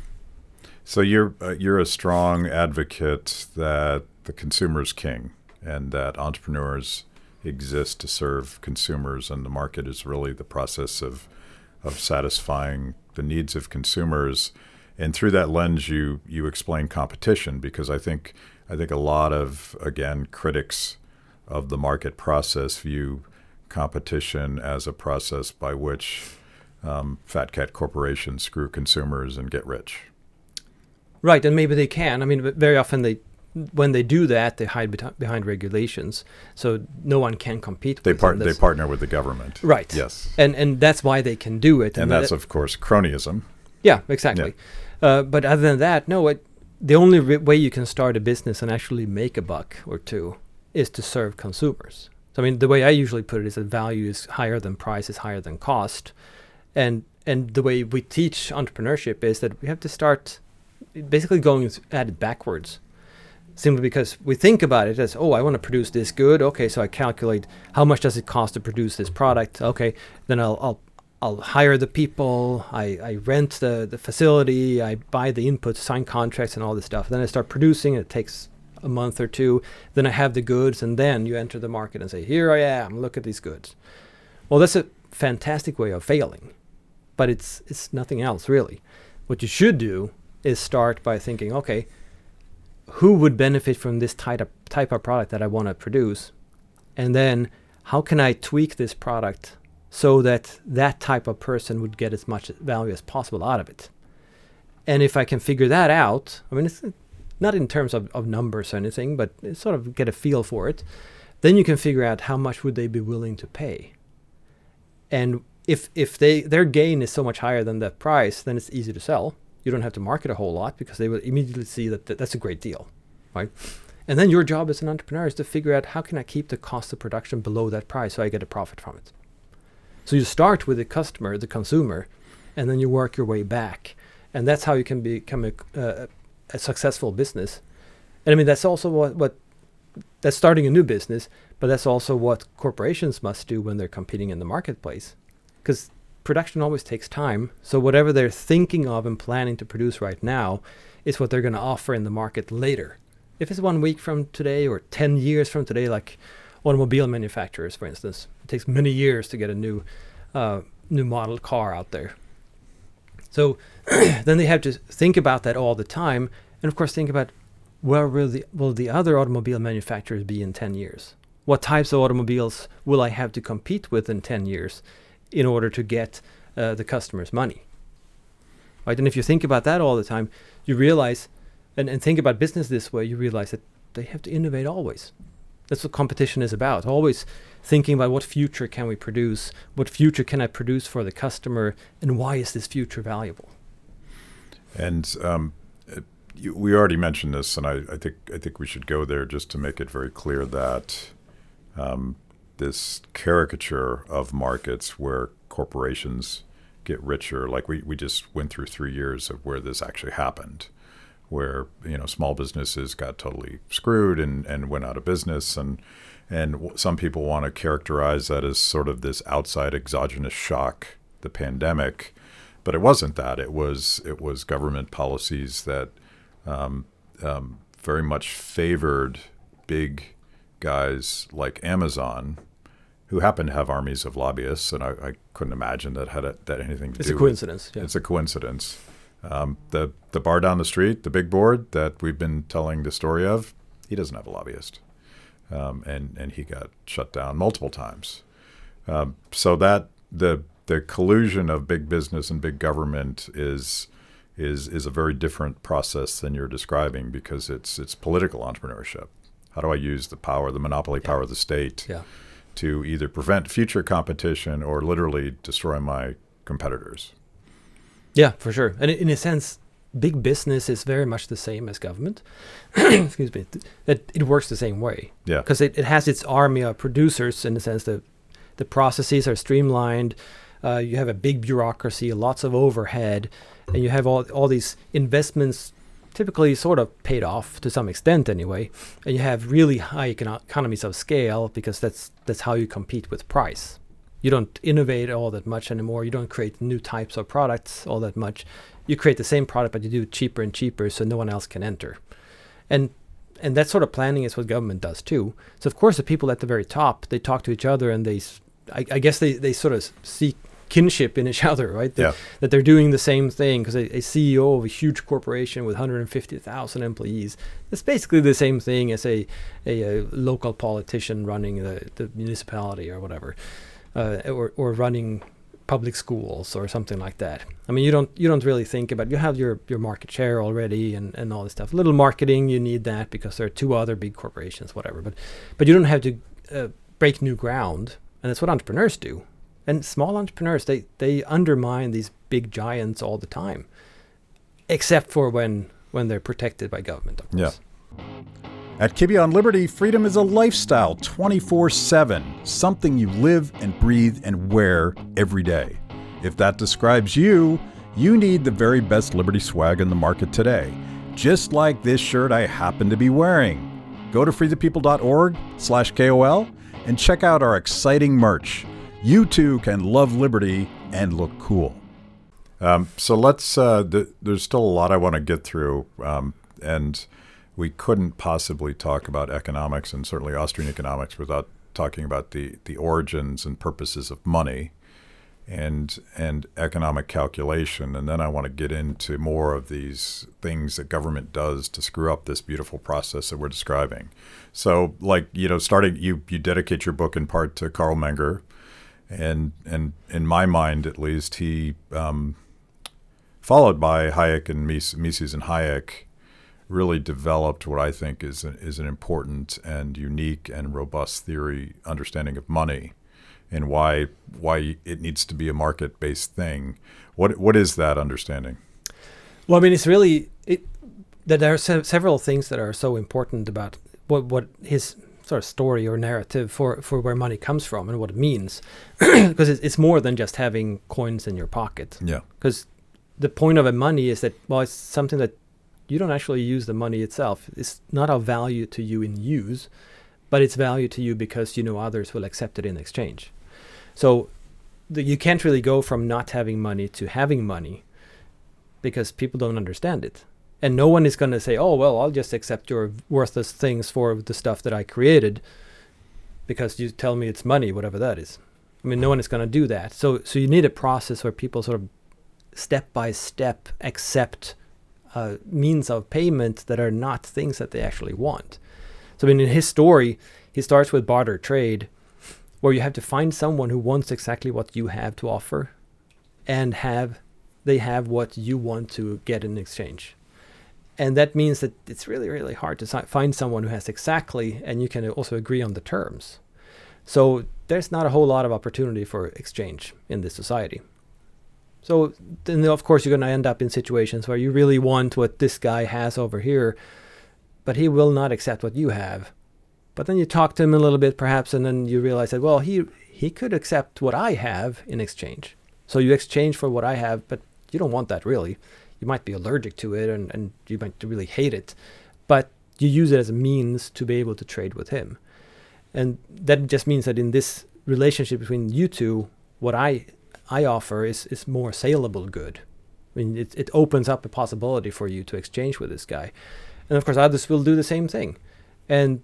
So you're a strong advocate that the consumer is king, and that entrepreneurs exist to serve consumers, and the market is really the process of satisfying the needs of consumers. And through that lens, you explain competition, because I think a lot of, again, critics of the market process view competition as a process by which fat cat corporations screw consumers and get rich. Right, and maybe they can. But very often when they do that, they hide behind regulations, so no one can compete with them. They partner with the government. Right. Yes. And that's why they can do it. And that's, of course, cronyism. Yeah, exactly. Yeah. But other than that, the only way you can start a business and actually make a buck or two is to serve consumers. So, the way I usually put it is that value is higher than price, is higher than cost. And the way we teach entrepreneurship is that we have to start basically going at it backwards. Simply because we think about it as, I want to produce this good. Okay, so I calculate how much does it cost to produce this product. Okay, then I'll hire the people. I rent the facility. I buy the inputs, sign contracts, and all this stuff. Then I start producing. It takes a month or two. Then I have the goods, and then you enter the market and say, "Here I am. Look at these goods." Well, that's a fantastic way of failing, but it's nothing else really. What you should do is start by thinking, okay, who would benefit from this type of product that I want to produce? And then how can I tweak this product so that type of person would get as much value as possible out of it? And if I can figure that out, I mean, it's not in terms of numbers or anything, but sort of get a feel for it, then you can figure out how much would they be willing to pay. And if their gain is so much higher than that price, then it's easy to sell. You don't have to market a whole lot because they will immediately see that that's a great deal, right? And then your job as an entrepreneur is to figure out how can I keep the cost of production below that price so I get a profit from it. So you start with the customer, the consumer, and then you work your way back. And that's how you can become a successful business. And I mean, that's also what that's starting a new business, but that's also what corporations must do when they're competing in the marketplace. Because production always takes time. So whatever they're thinking of and planning to produce right now is what they're going to offer in the market later. If it's 1 week from today or 10 years from today, like automobile manufacturers, for instance, it takes many years to get a new model car out there. So then they have to think about that all the time. And of course, think about where will the other automobile manufacturers be in 10 years? What types of automobiles will I have to compete with in 10 years in order to get the customer's money? Right? And if you think about that all the time, you realize, and think about business this way, you realize that they have to innovate always. That's what competition is about. Always thinking about what future can we produce, what future can I produce for the customer, and why is this future valuable? And we already mentioned this, and I think we should go there just to make it very clear that this caricature of markets where corporations get richer, like we just went through 3 years of where this actually happened, where small businesses got totally screwed and went out of business, and some people want to characterize that as sort of this outside exogenous shock, the pandemic, but it wasn't that. It was government policies that very much favored big guys like Amazon, who happen to have armies of lobbyists, and I couldn't imagine that had anything to do with it. It's a coincidence. Yeah. It's a coincidence. The bar down the street, the big board that we've been telling the story of, he doesn't have a lobbyist, and he got shut down multiple times. So that the collusion of big business and big government is a very different process than you're describing, because it's political entrepreneurship. How do I use the power, the monopoly power of the state, to either prevent future competition or literally destroy my competitors? Yeah, for sure. And in a sense, big business is very much the same as government. Excuse me. That it works the same way. Yeah. Because it has its army of producers, in the sense that the processes are streamlined. You have a big bureaucracy, lots of overhead, and you have all these investments typically sort of paid off to some extent anyway. And you have really high economies of scale, because that's how you compete with price. You don't innovate all that much anymore. You don't create new types of products all that much. You create the same product, but you do it cheaper and cheaper so no one else can enter. And that sort of planning is what government does too. So of course the people at the very top, they talk to each other, and I guess they sort of see kinship in each other, right? That they're doing the same thing, because a CEO of a huge corporation with 150,000 employees, it's basically the same thing as a local politician running the municipality or whatever. Or running public schools or something like that. I mean, you don't really think about, you have your market share already and all this stuff. Little marketing, you need that because there are two other big corporations, whatever. But you don't have to break new ground, and that's what entrepreneurs do. And small entrepreneurs, they undermine these big giants all the time, except for when they're protected by government, of course. Yeah. At Kibbe on Liberty, freedom is a lifestyle 24/7, something you live and breathe and wear every day. If that describes you, you need the very best Liberty swag in the market today, just like this shirt I happen to be wearing. Go to freethepeople.org/KOL and check out our exciting merch. You too can love Liberty and look cool. So let's, there's still a lot I want to get through, and we couldn't possibly talk about economics, and certainly Austrian economics, without talking about the origins and purposes of money and economic calculation. And then I want to get into more of these things that government does to screw up this beautiful process that we're describing. So, like, starting, you dedicate your book in part to Carl Menger, and in my mind at least, he followed by Hayek and Mises and Hayek, really developed what I think is an important and unique and robust theory understanding of money, and why it needs to be a market-based thing. What is that understanding? Well, I mean, it's really that there are several things that are so important about what his sort of story or narrative for where money comes from and what it means, because it's more than just having coins in your pocket. Yeah. Because the point of a money is that, well, it's something that you don't actually use the money itself. It's not of value to you in use, but it's value to you because you know others will accept it in exchange. So you can't really go from not having money to having money because people don't understand it. And no one is going to say, oh, well, I'll just accept your worthless things for the stuff that I created because you tell me it's money, whatever that is. I mean, no one is going to do that. So you need a process where people sort of step by step accept means of payment that are not things that they actually want. So I mean, in his story, he starts with barter trade, where you have to find someone who wants exactly what you have to offer, and they have what you want to get in exchange. And that means that it's really, really hard to find someone who has exactly, and you can also agree on the terms. So there's not a whole lot of opportunity for exchange in this society. So then, of course, you're going to end up in situations where you really want what this guy has over here, but he will not accept what you have. But then you talk to him a little bit, perhaps, and then you realize that, well, he could accept what I have in exchange. So you exchange for what I have, but you don't want that really. You might be allergic to it, and you might really hate it, but you use it as a means to be able to trade with him. And that just means that in this relationship between you two, what I offer is more saleable good. I mean, it opens up a possibility for you to exchange with this guy. And of course, others will do the same thing. And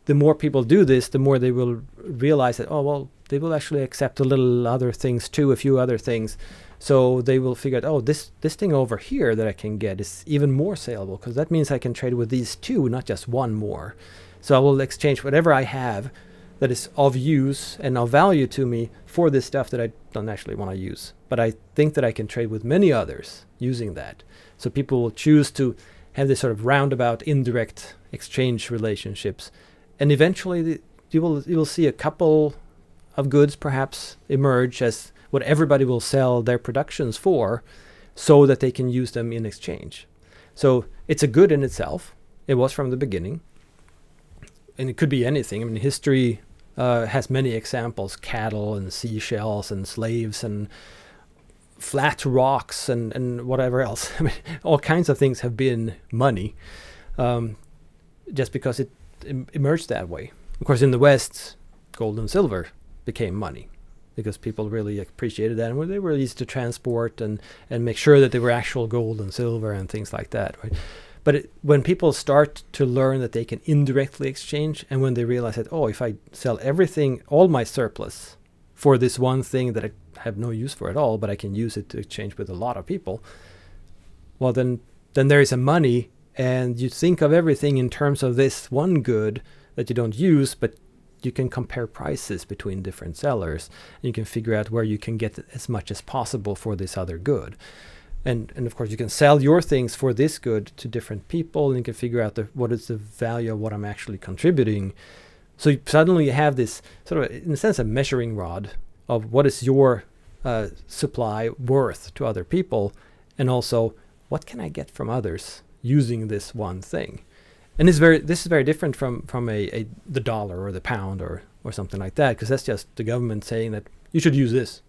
the more people do this, the more they will realize that, oh, well, they will actually accept a little other things too, a few other things. So they will figure out, oh, this thing over here that I can get is even more saleable, because that means I can trade with these two, not just one more. So I will exchange whatever I have that is of use and of value to me for this stuff that I don't actually want to use. But I think that I can trade with many others using that. So people will choose to have this sort of roundabout, indirect exchange relationships. And eventually you will see a couple of goods perhaps emerge as what everybody will sell their productions for, so that they can use them in exchange. So it's a good in itself. It was from the beginning. And it could be anything. I mean, history has many examples: cattle and seashells and slaves and flat rocks and whatever else. I mean, all kinds of things have been money, just because it emerged that way. Of course, in the West, gold and silver became money because people really appreciated that, and they were easy to transport and make sure that they were actual gold and silver and things like that, right? But when people start to learn that they can indirectly exchange, and when they realize that, oh, if I sell everything, all my surplus, for this one thing that I have no use for at all, but I can use it to exchange with a lot of people, well, then there is a money, and you think of everything in terms of this one good that you don't use, but you can compare prices between different sellers, and you can figure out where you can get as much as possible for this other good. And of course, you can sell your things for this good to different people, and you can figure out what is the value of what I'm actually contributing. So suddenly you have this sort of, in a sense, a measuring rod of what is your supply worth to other people, and also what can I get from others using this one thing. And this is very different from the dollar or the pound or something like that, because that's just the government saying that you should use this.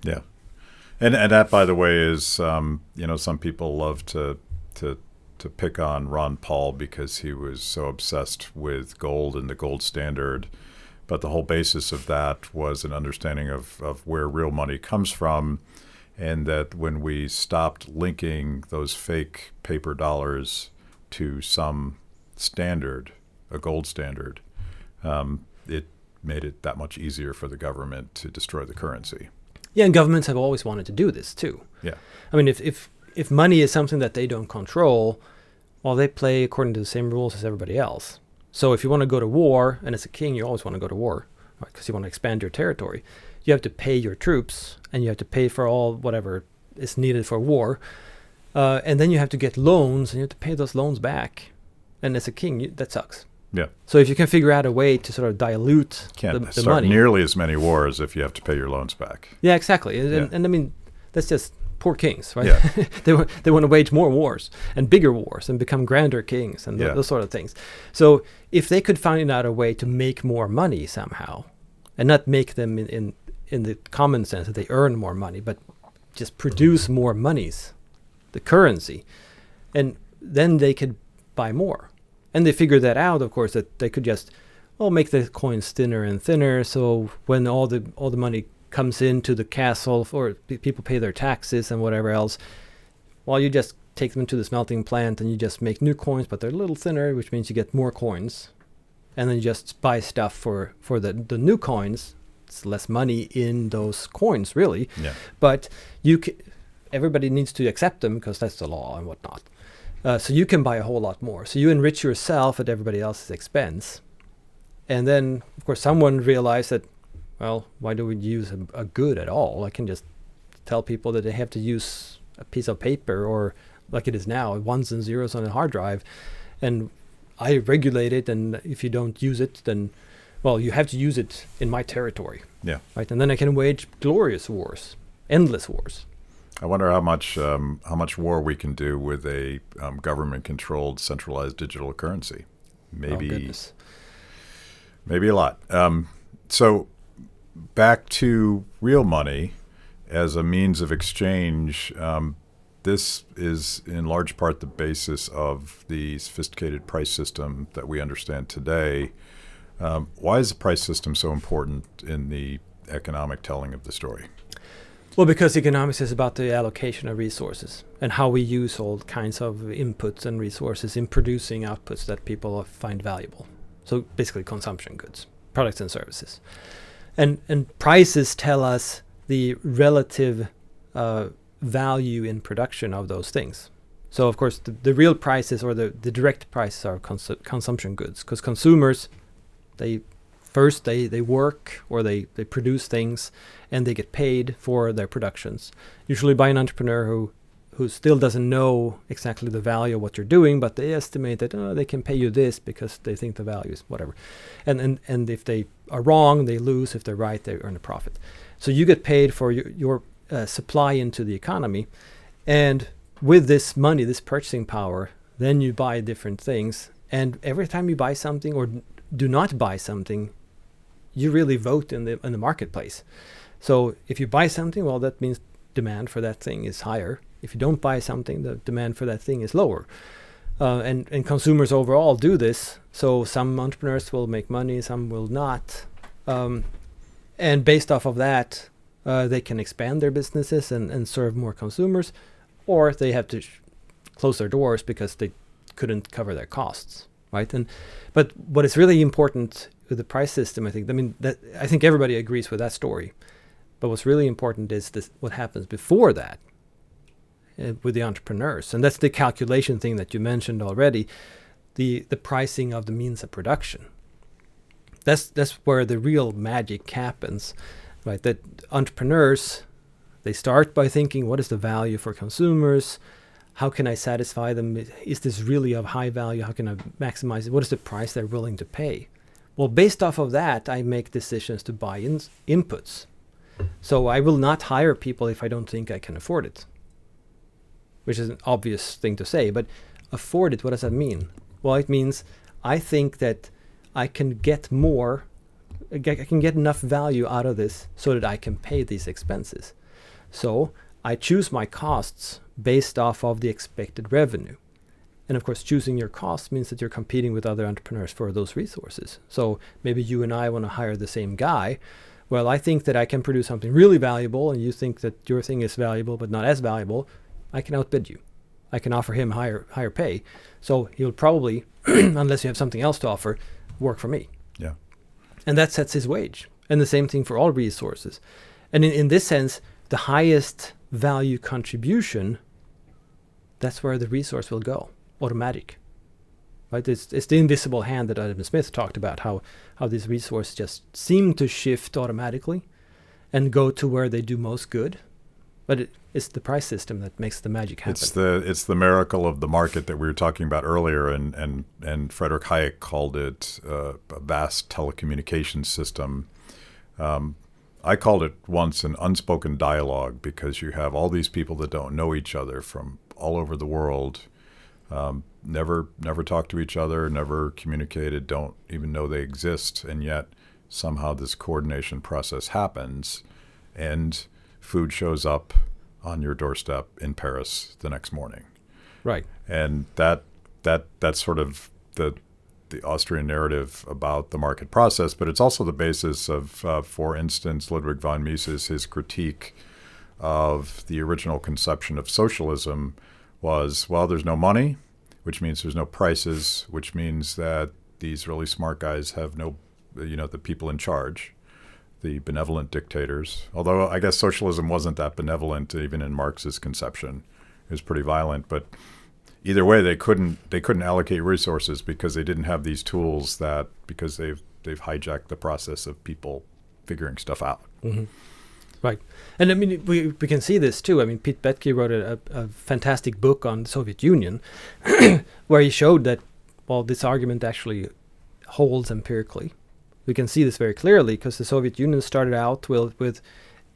Yeah. And that, by the way, is some people love to pick on Ron Paul because he was so obsessed with gold and the gold standard, but the whole basis of that was an understanding of where real money comes from, and that when we stopped linking those fake paper dollars to some standard, a gold standard, it made it that much easier for the government to destroy the currency. Yeah, and governments have always wanted to do this too. Yeah. I mean, if money is something that they don't control, well, they play according to the same rules as everybody else. So if you want to go to war, and as a king, you always want to go to war, right? Because you want to expand your territory. You have to pay your troops, and you have to pay for all whatever is needed for war. And then you have to get loans, and you have to pay those loans back. And as a king, that sucks. Yeah. So if you can figure out a way to sort of dilute Can't the start money. nearly as many wars if you have to pay your loans back. Yeah, exactly. And, Yeah. and I mean, that's just poor kings, right? Yeah. They want to wage more wars and bigger wars and become grander kings and Yeah. those sort of things. So if they could find out a way to make more money somehow, and not make them in the common sense that they earn more money, but just produce more monies, the currency, and then they could buy more. And they figured that out, of course, that they could just make the coins thinner and thinner. So when all the money comes into the castle, or people pay their taxes and whatever else, well, you just take them to the smelting plant and you just make new coins, but they're a little thinner, which means you get more coins. And then you just buy stuff for the new coins. It's less money in those coins, really. Yeah. But everybody needs to accept them because that's the law and whatnot. So you can buy a whole lot more. So you enrich yourself at everybody else's expense. And then, of course, someone realized that, well, why do we use a good at all? I can just tell people that they have to use a piece of paper, or like it is now, ones and zeros on a hard drive. And I regulate it, and if you don't use it, then, well, you have to use it in my territory. Yeah. Right? And then I can wage glorious wars, endless wars. I wonder how much war we can do with a government-controlled centralized digital currency. Maybe a lot. So back to real money as a means of exchange. This is in large part the basis of the sophisticated price system that we understand today. Why is the price system so important in the economic telling of the story? Well, because economics is about the allocation of resources and how we use all kinds of inputs and resources in producing outputs that people find valuable. So basically consumption goods, products and services. And prices tell us the relative value in production of those things. So, of course, the real prices, or the direct prices, are consumption goods, because consumers, they work, or they produce things, and they get paid for their productions, usually by an entrepreneur who still doesn't know exactly the value of what you're doing, but they estimate that they can pay you this because they think the value is whatever. And if they are wrong, they lose. If they're right, they earn a profit. So you get paid for your supply into the economy. And with this money, this purchasing power, then you buy different things. And every time you buy something or do not buy something, you really vote in the marketplace. So if you buy something, well, that means demand for that thing is higher. If you don't buy something, the demand for that thing is lower. And consumers overall do this. So some entrepreneurs will make money, some will not. And based off of that, they can expand their businesses and serve more consumers, or they have to close their doors because they couldn't cover their costs, right? But what is really important with the price system, I think everybody agrees with that story. But what's really important is what happens before that with the entrepreneurs. And that's the calculation thing that you mentioned already, the pricing of the means of production. That's where the real magic happens, right? That entrepreneurs, they start by thinking, what is the value for consumers? How can I satisfy them? Is this really of high value? How can I maximize it? What is the price they're willing to pay? Well, based off of that, I make decisions to buy inputs. So I will not hire people if I don't think I can afford it, which is an obvious thing to say, but afford it, what does that mean? Well, it means I think that I can get more, I can get enough value out of this so that I can pay these expenses. So I choose my costs based off of the expected revenue. And of course, choosing your costs means that you're competing with other entrepreneurs for those resources. So maybe you and I want to hire the same guy. Well, I think that I can produce something really valuable, and you think that your thing is valuable but not as valuable. I can outbid you. I can offer him higher pay. So he'll probably, unless you have something else to offer, work for me. Yeah. And that sets his wage. And the same thing for all resources. And in this sense, the highest value contribution, that's where the resource will go, automatic. Right? It's the invisible hand that Adam Smith talked about, how these resources just seem to shift automatically and go to where they do most good. But it's the price system that makes the magic happen. It's the miracle of the market that we were talking about earlier, and Friedrich Hayek called it a vast telecommunications system. I called it once an unspoken dialogue, because you have all these people that don't know each other from all over the world, never talk to each other, never communicated, don't even know they exist, and yet somehow this coordination process happens, and food shows up on your doorstep in Paris the next morning. Right. And that's sort of the Austrian narrative about the market process, but it's also the basis of, for instance, Ludwig von Mises, his critique of the original conception of socialism was, well, there's no money, which means there's no prices, which means that these really smart guys have no, the people in charge, the benevolent dictators. Although I guess socialism wasn't that benevolent, even in Marx's conception. It was pretty violent, but either way, they couldn't allocate resources because they didn't have these tools, because they've hijacked the process of people figuring stuff out. Mm-hmm. Right. And I mean, we can see this too. I mean, Pete Boettke wrote a fantastic book on the Soviet Union where he showed that, well, this argument actually holds empirically. We can see this very clearly because the Soviet Union started out with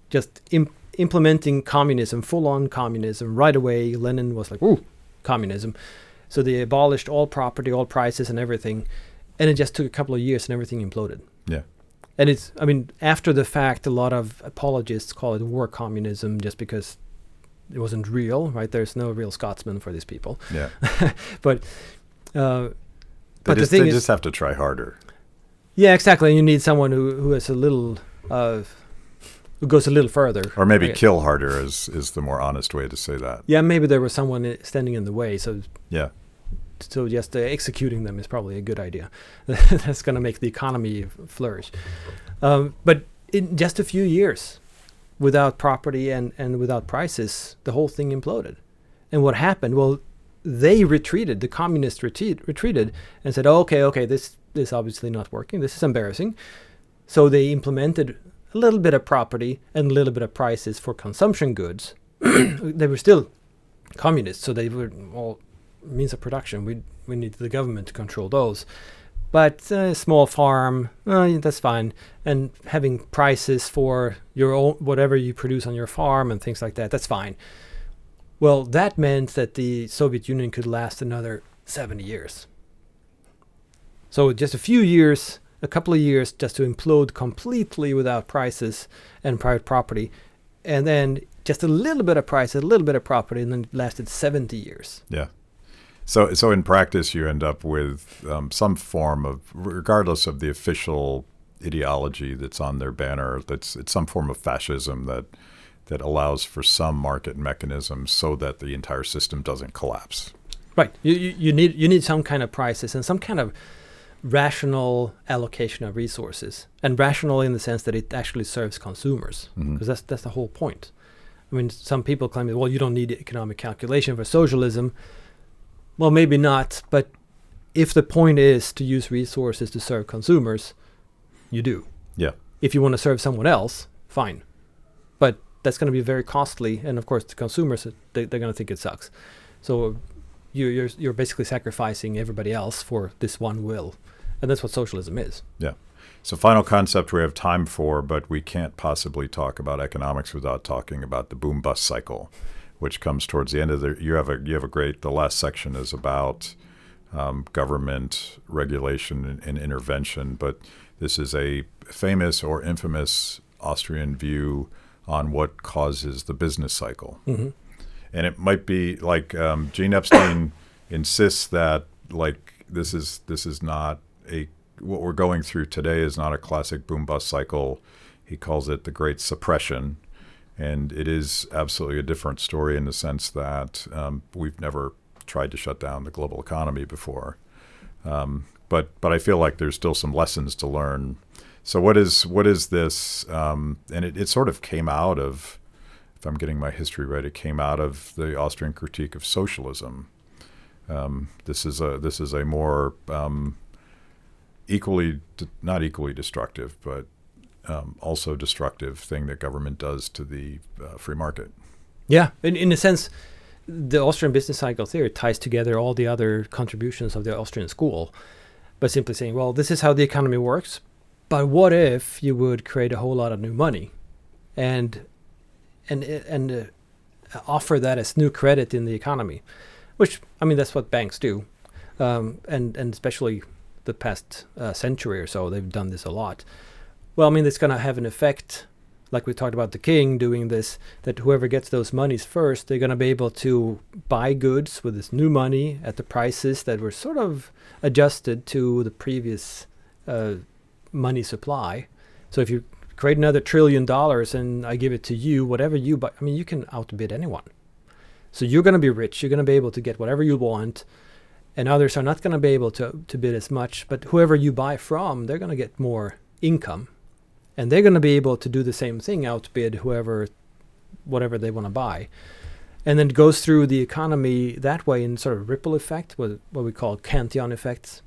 just implementing communism, full-on communism. Right away, Lenin was like, ooh, communism. So they abolished all property, all prices and everything. And it just took a couple of years and everything imploded. Yeah. And it's, I mean, after the fact, a lot of apologists call it war communism just because it wasn't real, right? There's no real Scotsman for these people. Yeah. But the thing is, they just have to try harder. Yeah, exactly. And you need someone who has a little, who goes a little further. Or maybe right? kill harder is the more honest way to say that. Yeah, maybe there was someone standing in the way. So yeah. So just executing them is probably a good idea. That's going to make the economy flourish. But in just a few years, without property and without prices, the whole thing imploded. And what happened? Well, they retreated. The communists retreated and said, okay, this is obviously not working. This is embarrassing. So they implemented a little bit of property and a little bit of prices for consumption goods. They were still communists, so they were all means of production. We need the government to control those. But small farm, that's fine. And having prices for your own, whatever you produce on your farm and things like that, that's fine. Well, that meant that the Soviet Union could last another 70 years. So just a few years, a couple of years, just to implode completely without prices and private property. And then just a little bit of prices, a little bit of property, and then it lasted 70 years. Yeah. So in practice, you end up with some form of, regardless of the official ideology that's on their banner, it's some form of fascism that allows for some market mechanisms so that the entire system doesn't collapse. Right. You need some kind of prices and some kind of rational allocation of resources, and rational in the sense that it actually serves consumers, because that's the whole point. I mean, some people claim that, well, you don't need economic calculation for socialism. Well, maybe not, but if the point is to use resources to serve consumers, you do. Yeah. If you want to serve someone else, fine. But that's going to be very costly, and of course the consumers, they're going to think it sucks. So you're basically sacrificing everybody else for this one will, and that's what socialism is. Yeah. So final concept we have time for, but we can't possibly talk about economics without talking about the boom-bust cycle, which comes towards the end of the. You have a great. The last section is about government regulation and intervention, but this is a famous or infamous Austrian view on what causes the business cycle. Mm-hmm. And it might be like Gene Epstein insists that like this is not what we're going through today is not a classic boom-bust cycle. He calls it the Great Suppression. And it is absolutely a different story in the sense that we've never tried to shut down the global economy before. But I feel like there's still some lessons to learn. So what is this? And it sort of came out of, if I'm getting my history right, it came out of the Austrian critique of socialism. This is a more not equally destructive, but also destructive thing that government does to the free market. Yeah, in a sense, the Austrian business cycle theory ties together all the other contributions of the Austrian school by simply saying, well, this is how the economy works, but what if you would create a whole lot of new money and offer that as new credit in the economy, which, I mean, that's what banks do, and especially the past century or so, they've done this a lot. Well, I mean, it's going to have an effect, like we talked about the king doing this, that whoever gets those monies first, they're going to be able to buy goods with this new money at the prices that were sort of adjusted to the previous money supply. So if you create another $1 trillion and I give it to you, whatever you buy, I mean, you can outbid anyone. So you're going to be rich, you're going to be able to get whatever you want, and others are not going to be able to bid as much, but whoever you buy from, they're going to get more income. And they're going to be able to do the same thing, outbid whatever they want to buy. And then it goes through the economy that way in sort of ripple effect, what we call Cantillon effects.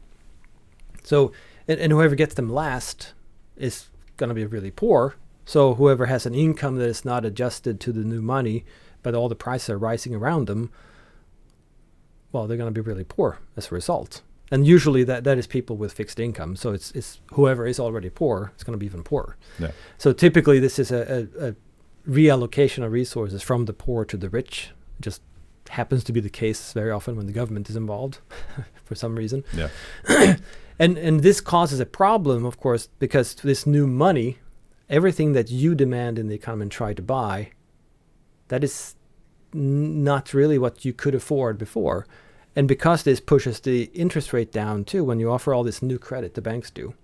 So, and whoever gets them last is going to be really poor. So whoever has an income that is not adjusted to the new money, but all the prices are rising around them, well, they're going to be really poor as a result. And usually that is people with fixed income. So it's whoever is already poor is going to be even poorer. Yeah. So typically this is a reallocation of resources from the poor to the rich. It just happens to be the case very often when the government is involved for some reason. Yeah. And this causes a problem, of course, because this new money, everything that you demand in the economy and try to buy, that is not really what you could afford before. And because this pushes the interest rate down too, when you offer all this new credit, the banks do,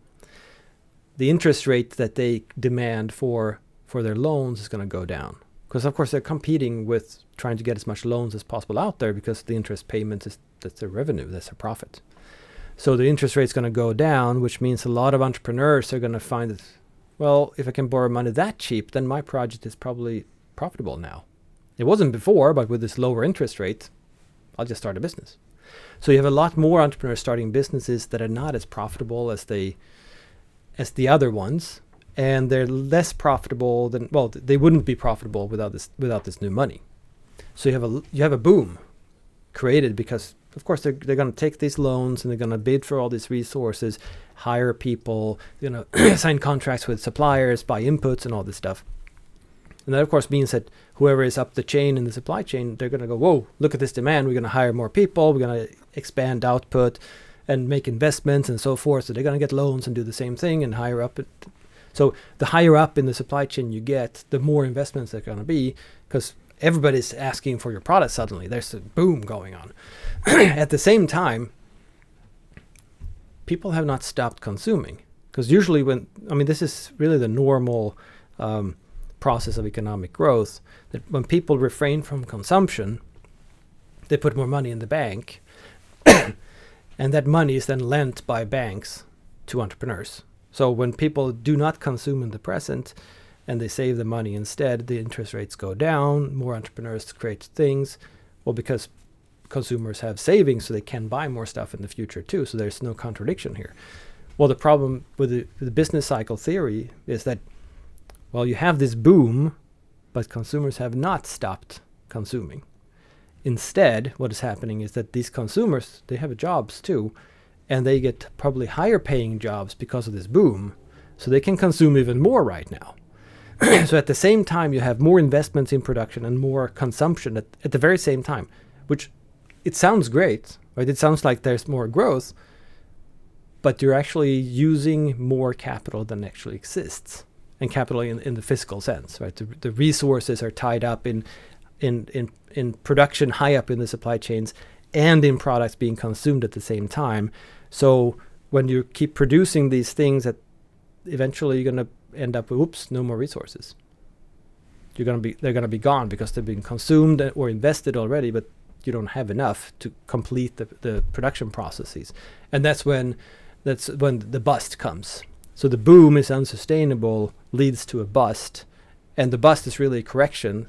the interest rate that they demand for their loans is going to go down. Because of course they're competing with trying to get as much loans as possible out there, because the interest payment that's their revenue, that's their profit. So the interest rate is going to go down, which means a lot of entrepreneurs are going to find that, well, if I can borrow money that cheap, then my project is probably profitable now. It wasn't before, but with this lower interest rate, I'll just start a business. So you have a lot more entrepreneurs starting businesses that are not as profitable as the other ones, and they're less profitable than, well, they wouldn't be profitable without this new money. So you have a boom created because, of course, they're going to take these loans and they're going to bid for all these resources, hire people, sign contracts with suppliers, buy inputs and all this stuff. And that, of course, means that whoever is up the chain in the supply chain, they're going to go, whoa, look at this demand. We're going to hire more people. We're going to expand output and make investments and so forth. So they're going to get loans and do the same thing and higher up. So the higher up in the supply chain you get, the more investments they're going to be, because everybody's asking for your product suddenly. There's a boom going on. At the same time, people have not stopped consuming. Because usually this is really the normal process of economic growth, that when people refrain from consumption, they put more money in the bank, and that money is then lent by banks to entrepreneurs. So when people do not consume in the present and they save the money instead, the interest rates go down, more entrepreneurs create things, well, because consumers have savings, so they can buy more stuff in the future too, so there's no contradiction here. Well, the problem with the business cycle theory is that, well, you have this boom, but consumers have not stopped consuming. Instead, what is happening is that these consumers, they have jobs too, and they get probably higher paying jobs because of this boom, so they can consume even more right now. So at the same time, you have more investments in production and more consumption at the very same time, which it sounds great, right? It sounds like there's more growth, but you're actually using more capital than actually exists. And capital in the physical sense, right? The resources are tied up in production high up in the supply chains and in products being consumed at the same time. So when you keep producing these things, that eventually you're going to end up with, oops, no more resources. They're going to be gone because they've been consumed or invested already, but you don't have enough to complete the production processes. And that's when the bust comes. So the boom is unsustainable, leads to a bust, and the bust is really a correction,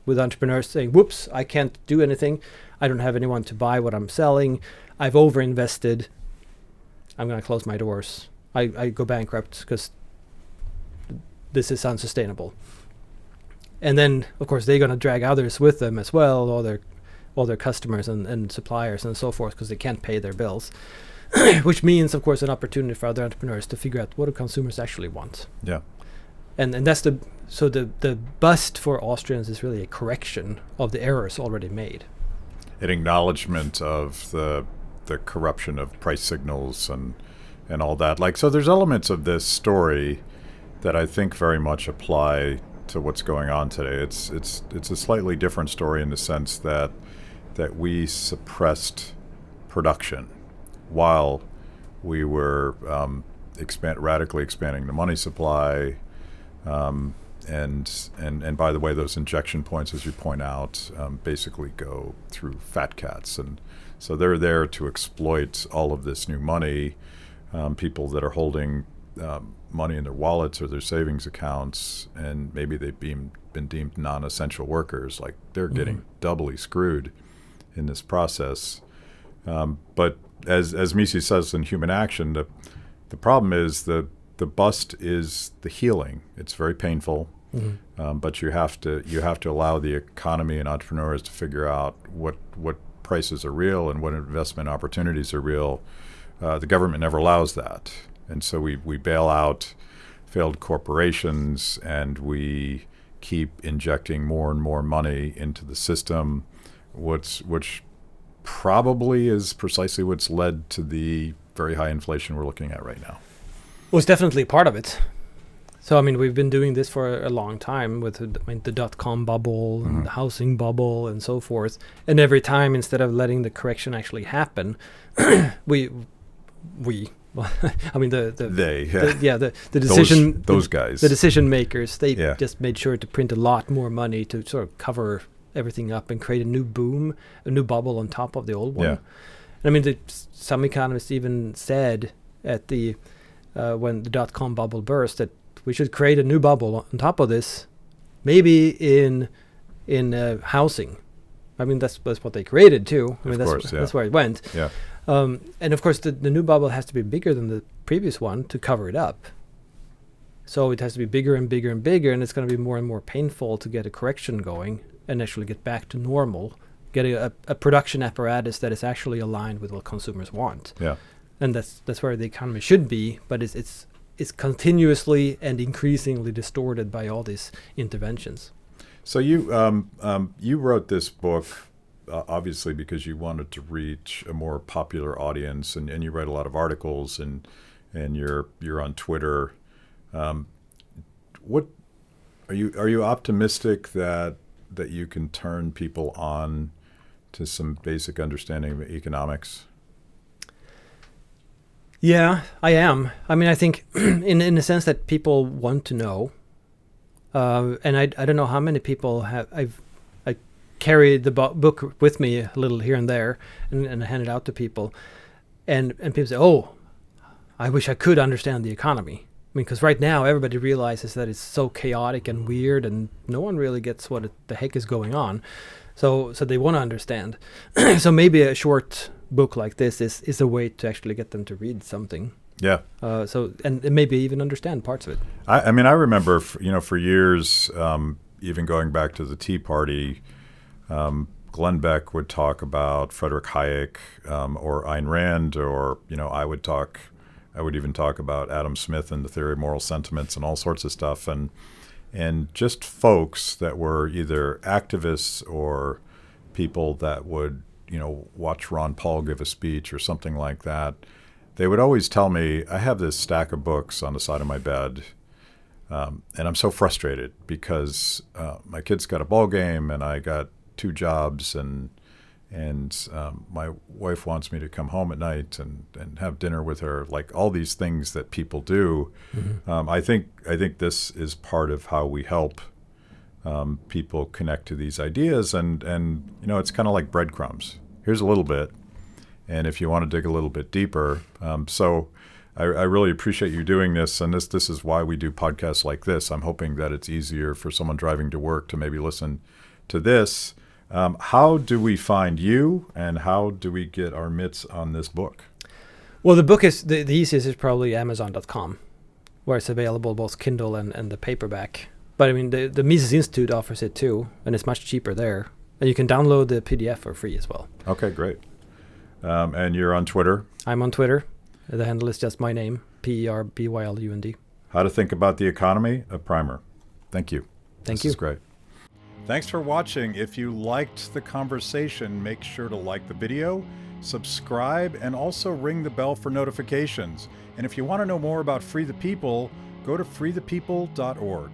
with entrepreneurs saying, whoops, I can't do anything, I don't have anyone to buy what I'm selling, I've overinvested, I'm going to close my doors, I go bankrupt because this is unsustainable. And then, of course, they're going to drag others with them as well, all their customers and suppliers and so forth, because they can't pay their bills. Which means, of course, an opportunity for other entrepreneurs to figure out what do consumers actually want. Yeah. And that's the bust for Austrians is really a correction of the errors already made. An acknowledgement of the corruption of price signals and all that. Like, so there's elements of this story that I think very much apply to what's going on today. It's a slightly different story in the sense that we suppressed production while we were radically expanding the money supply. And by the way, those injection points, as you point out, basically go through fat cats. And so they're there to exploit all of this new money. People that are holding money in their wallets or their savings accounts, and maybe they've been deemed non-essential workers, like they're getting doubly screwed in this process. But as Mises says in Human Action, the problem is the bust is the healing. It's very painful, but you have to allow the economy and entrepreneurs to figure out what prices are real and what investment opportunities are real. The government never allows that, and so we bail out failed corporations, and we keep injecting more and more money into the system, which probably is precisely what's led to the very high inflation we're looking at right now. Well, it's definitely part of it. So, I mean, we've been doing this for a long time with the dot-com bubble and the housing bubble and so forth. And every time, instead of letting the correction actually happen, we I mean, the decision, those guys, the decision makers, they Yeah. just made sure to print a lot more money to sort of cover everything up and create a new boom, a new bubble on top of the old one. Yeah. I mean, some economists even said at the when the dot-com bubble burst that we should create a new bubble on top of this, maybe in housing. I mean, that's what they created too. I mean, that's where it went. Yeah. And of course, the new bubble has to be bigger than the previous one to cover it up. So it has to be bigger and bigger and bigger, and it's going to be more and more painful to get a correction going and actually get back to normal, getting a production apparatus that is actually aligned with what consumers want. Yeah. And that's where the economy should be, but it's continuously and increasingly distorted by all these interventions. So you wrote this book obviously because you wanted to reach a more popular audience, and you write a lot of articles, and you're on Twitter. What are you optimistic that you can turn people on to some basic understanding of economics? Yeah, I am. I mean, I think in the sense that people want to know, and I don't know how many people I carried the book with me a little here and there, and hand it out to people, and people say, "Oh, I wish I could understand the economy." I mean, because right now everybody realizes that it's so chaotic and weird, and no one really gets what the heck is going on. So they want to understand. So maybe a short book like this is a way to actually get them to read something. Yeah. So and maybe even understand parts of it. I mean, I remember, for years, even going back to the Tea Party, Glenn Beck would talk about Frederick Hayek or Ayn Rand, or I would even talk about Adam Smith and the theory of moral sentiments and all sorts of stuff, and just folks that were either activists or people that would watch Ron Paul give a speech or something like that. They would always tell me, I have this stack of books on the side of my bed, and I'm so frustrated because my kid's got a ball game and I got 2 jobs, and my wife wants me to come home at night and have dinner with her, like all these things that people do. Mm-hmm. I think this is part of how we help people connect to these ideas, and it's kind of like breadcrumbs. Here's a little bit, and if you want to dig a little bit deeper, so I really appreciate you doing this, and this is why we do podcasts like this. I'm hoping that it's easier for someone driving to work to maybe listen to this. How do we find you, and how do we get our mitts on this book? Well, the book is the easiest is probably Amazon.com, where it's available both Kindle and the paperback. But I mean, the Mises Institute offers it too, and it's much cheaper there. And you can download the PDF for free as well. Okay, great. And you're on Twitter? I'm on Twitter. The handle is just my name, PERBYLUND. How to Think About the Economy, a primer. Thank you. Thank This you. is great. Thanks for watching. If you liked the conversation, make sure to like the video, subscribe, and also ring the bell for notifications. And if you want to know more about Free the People, go to freethepeople.org.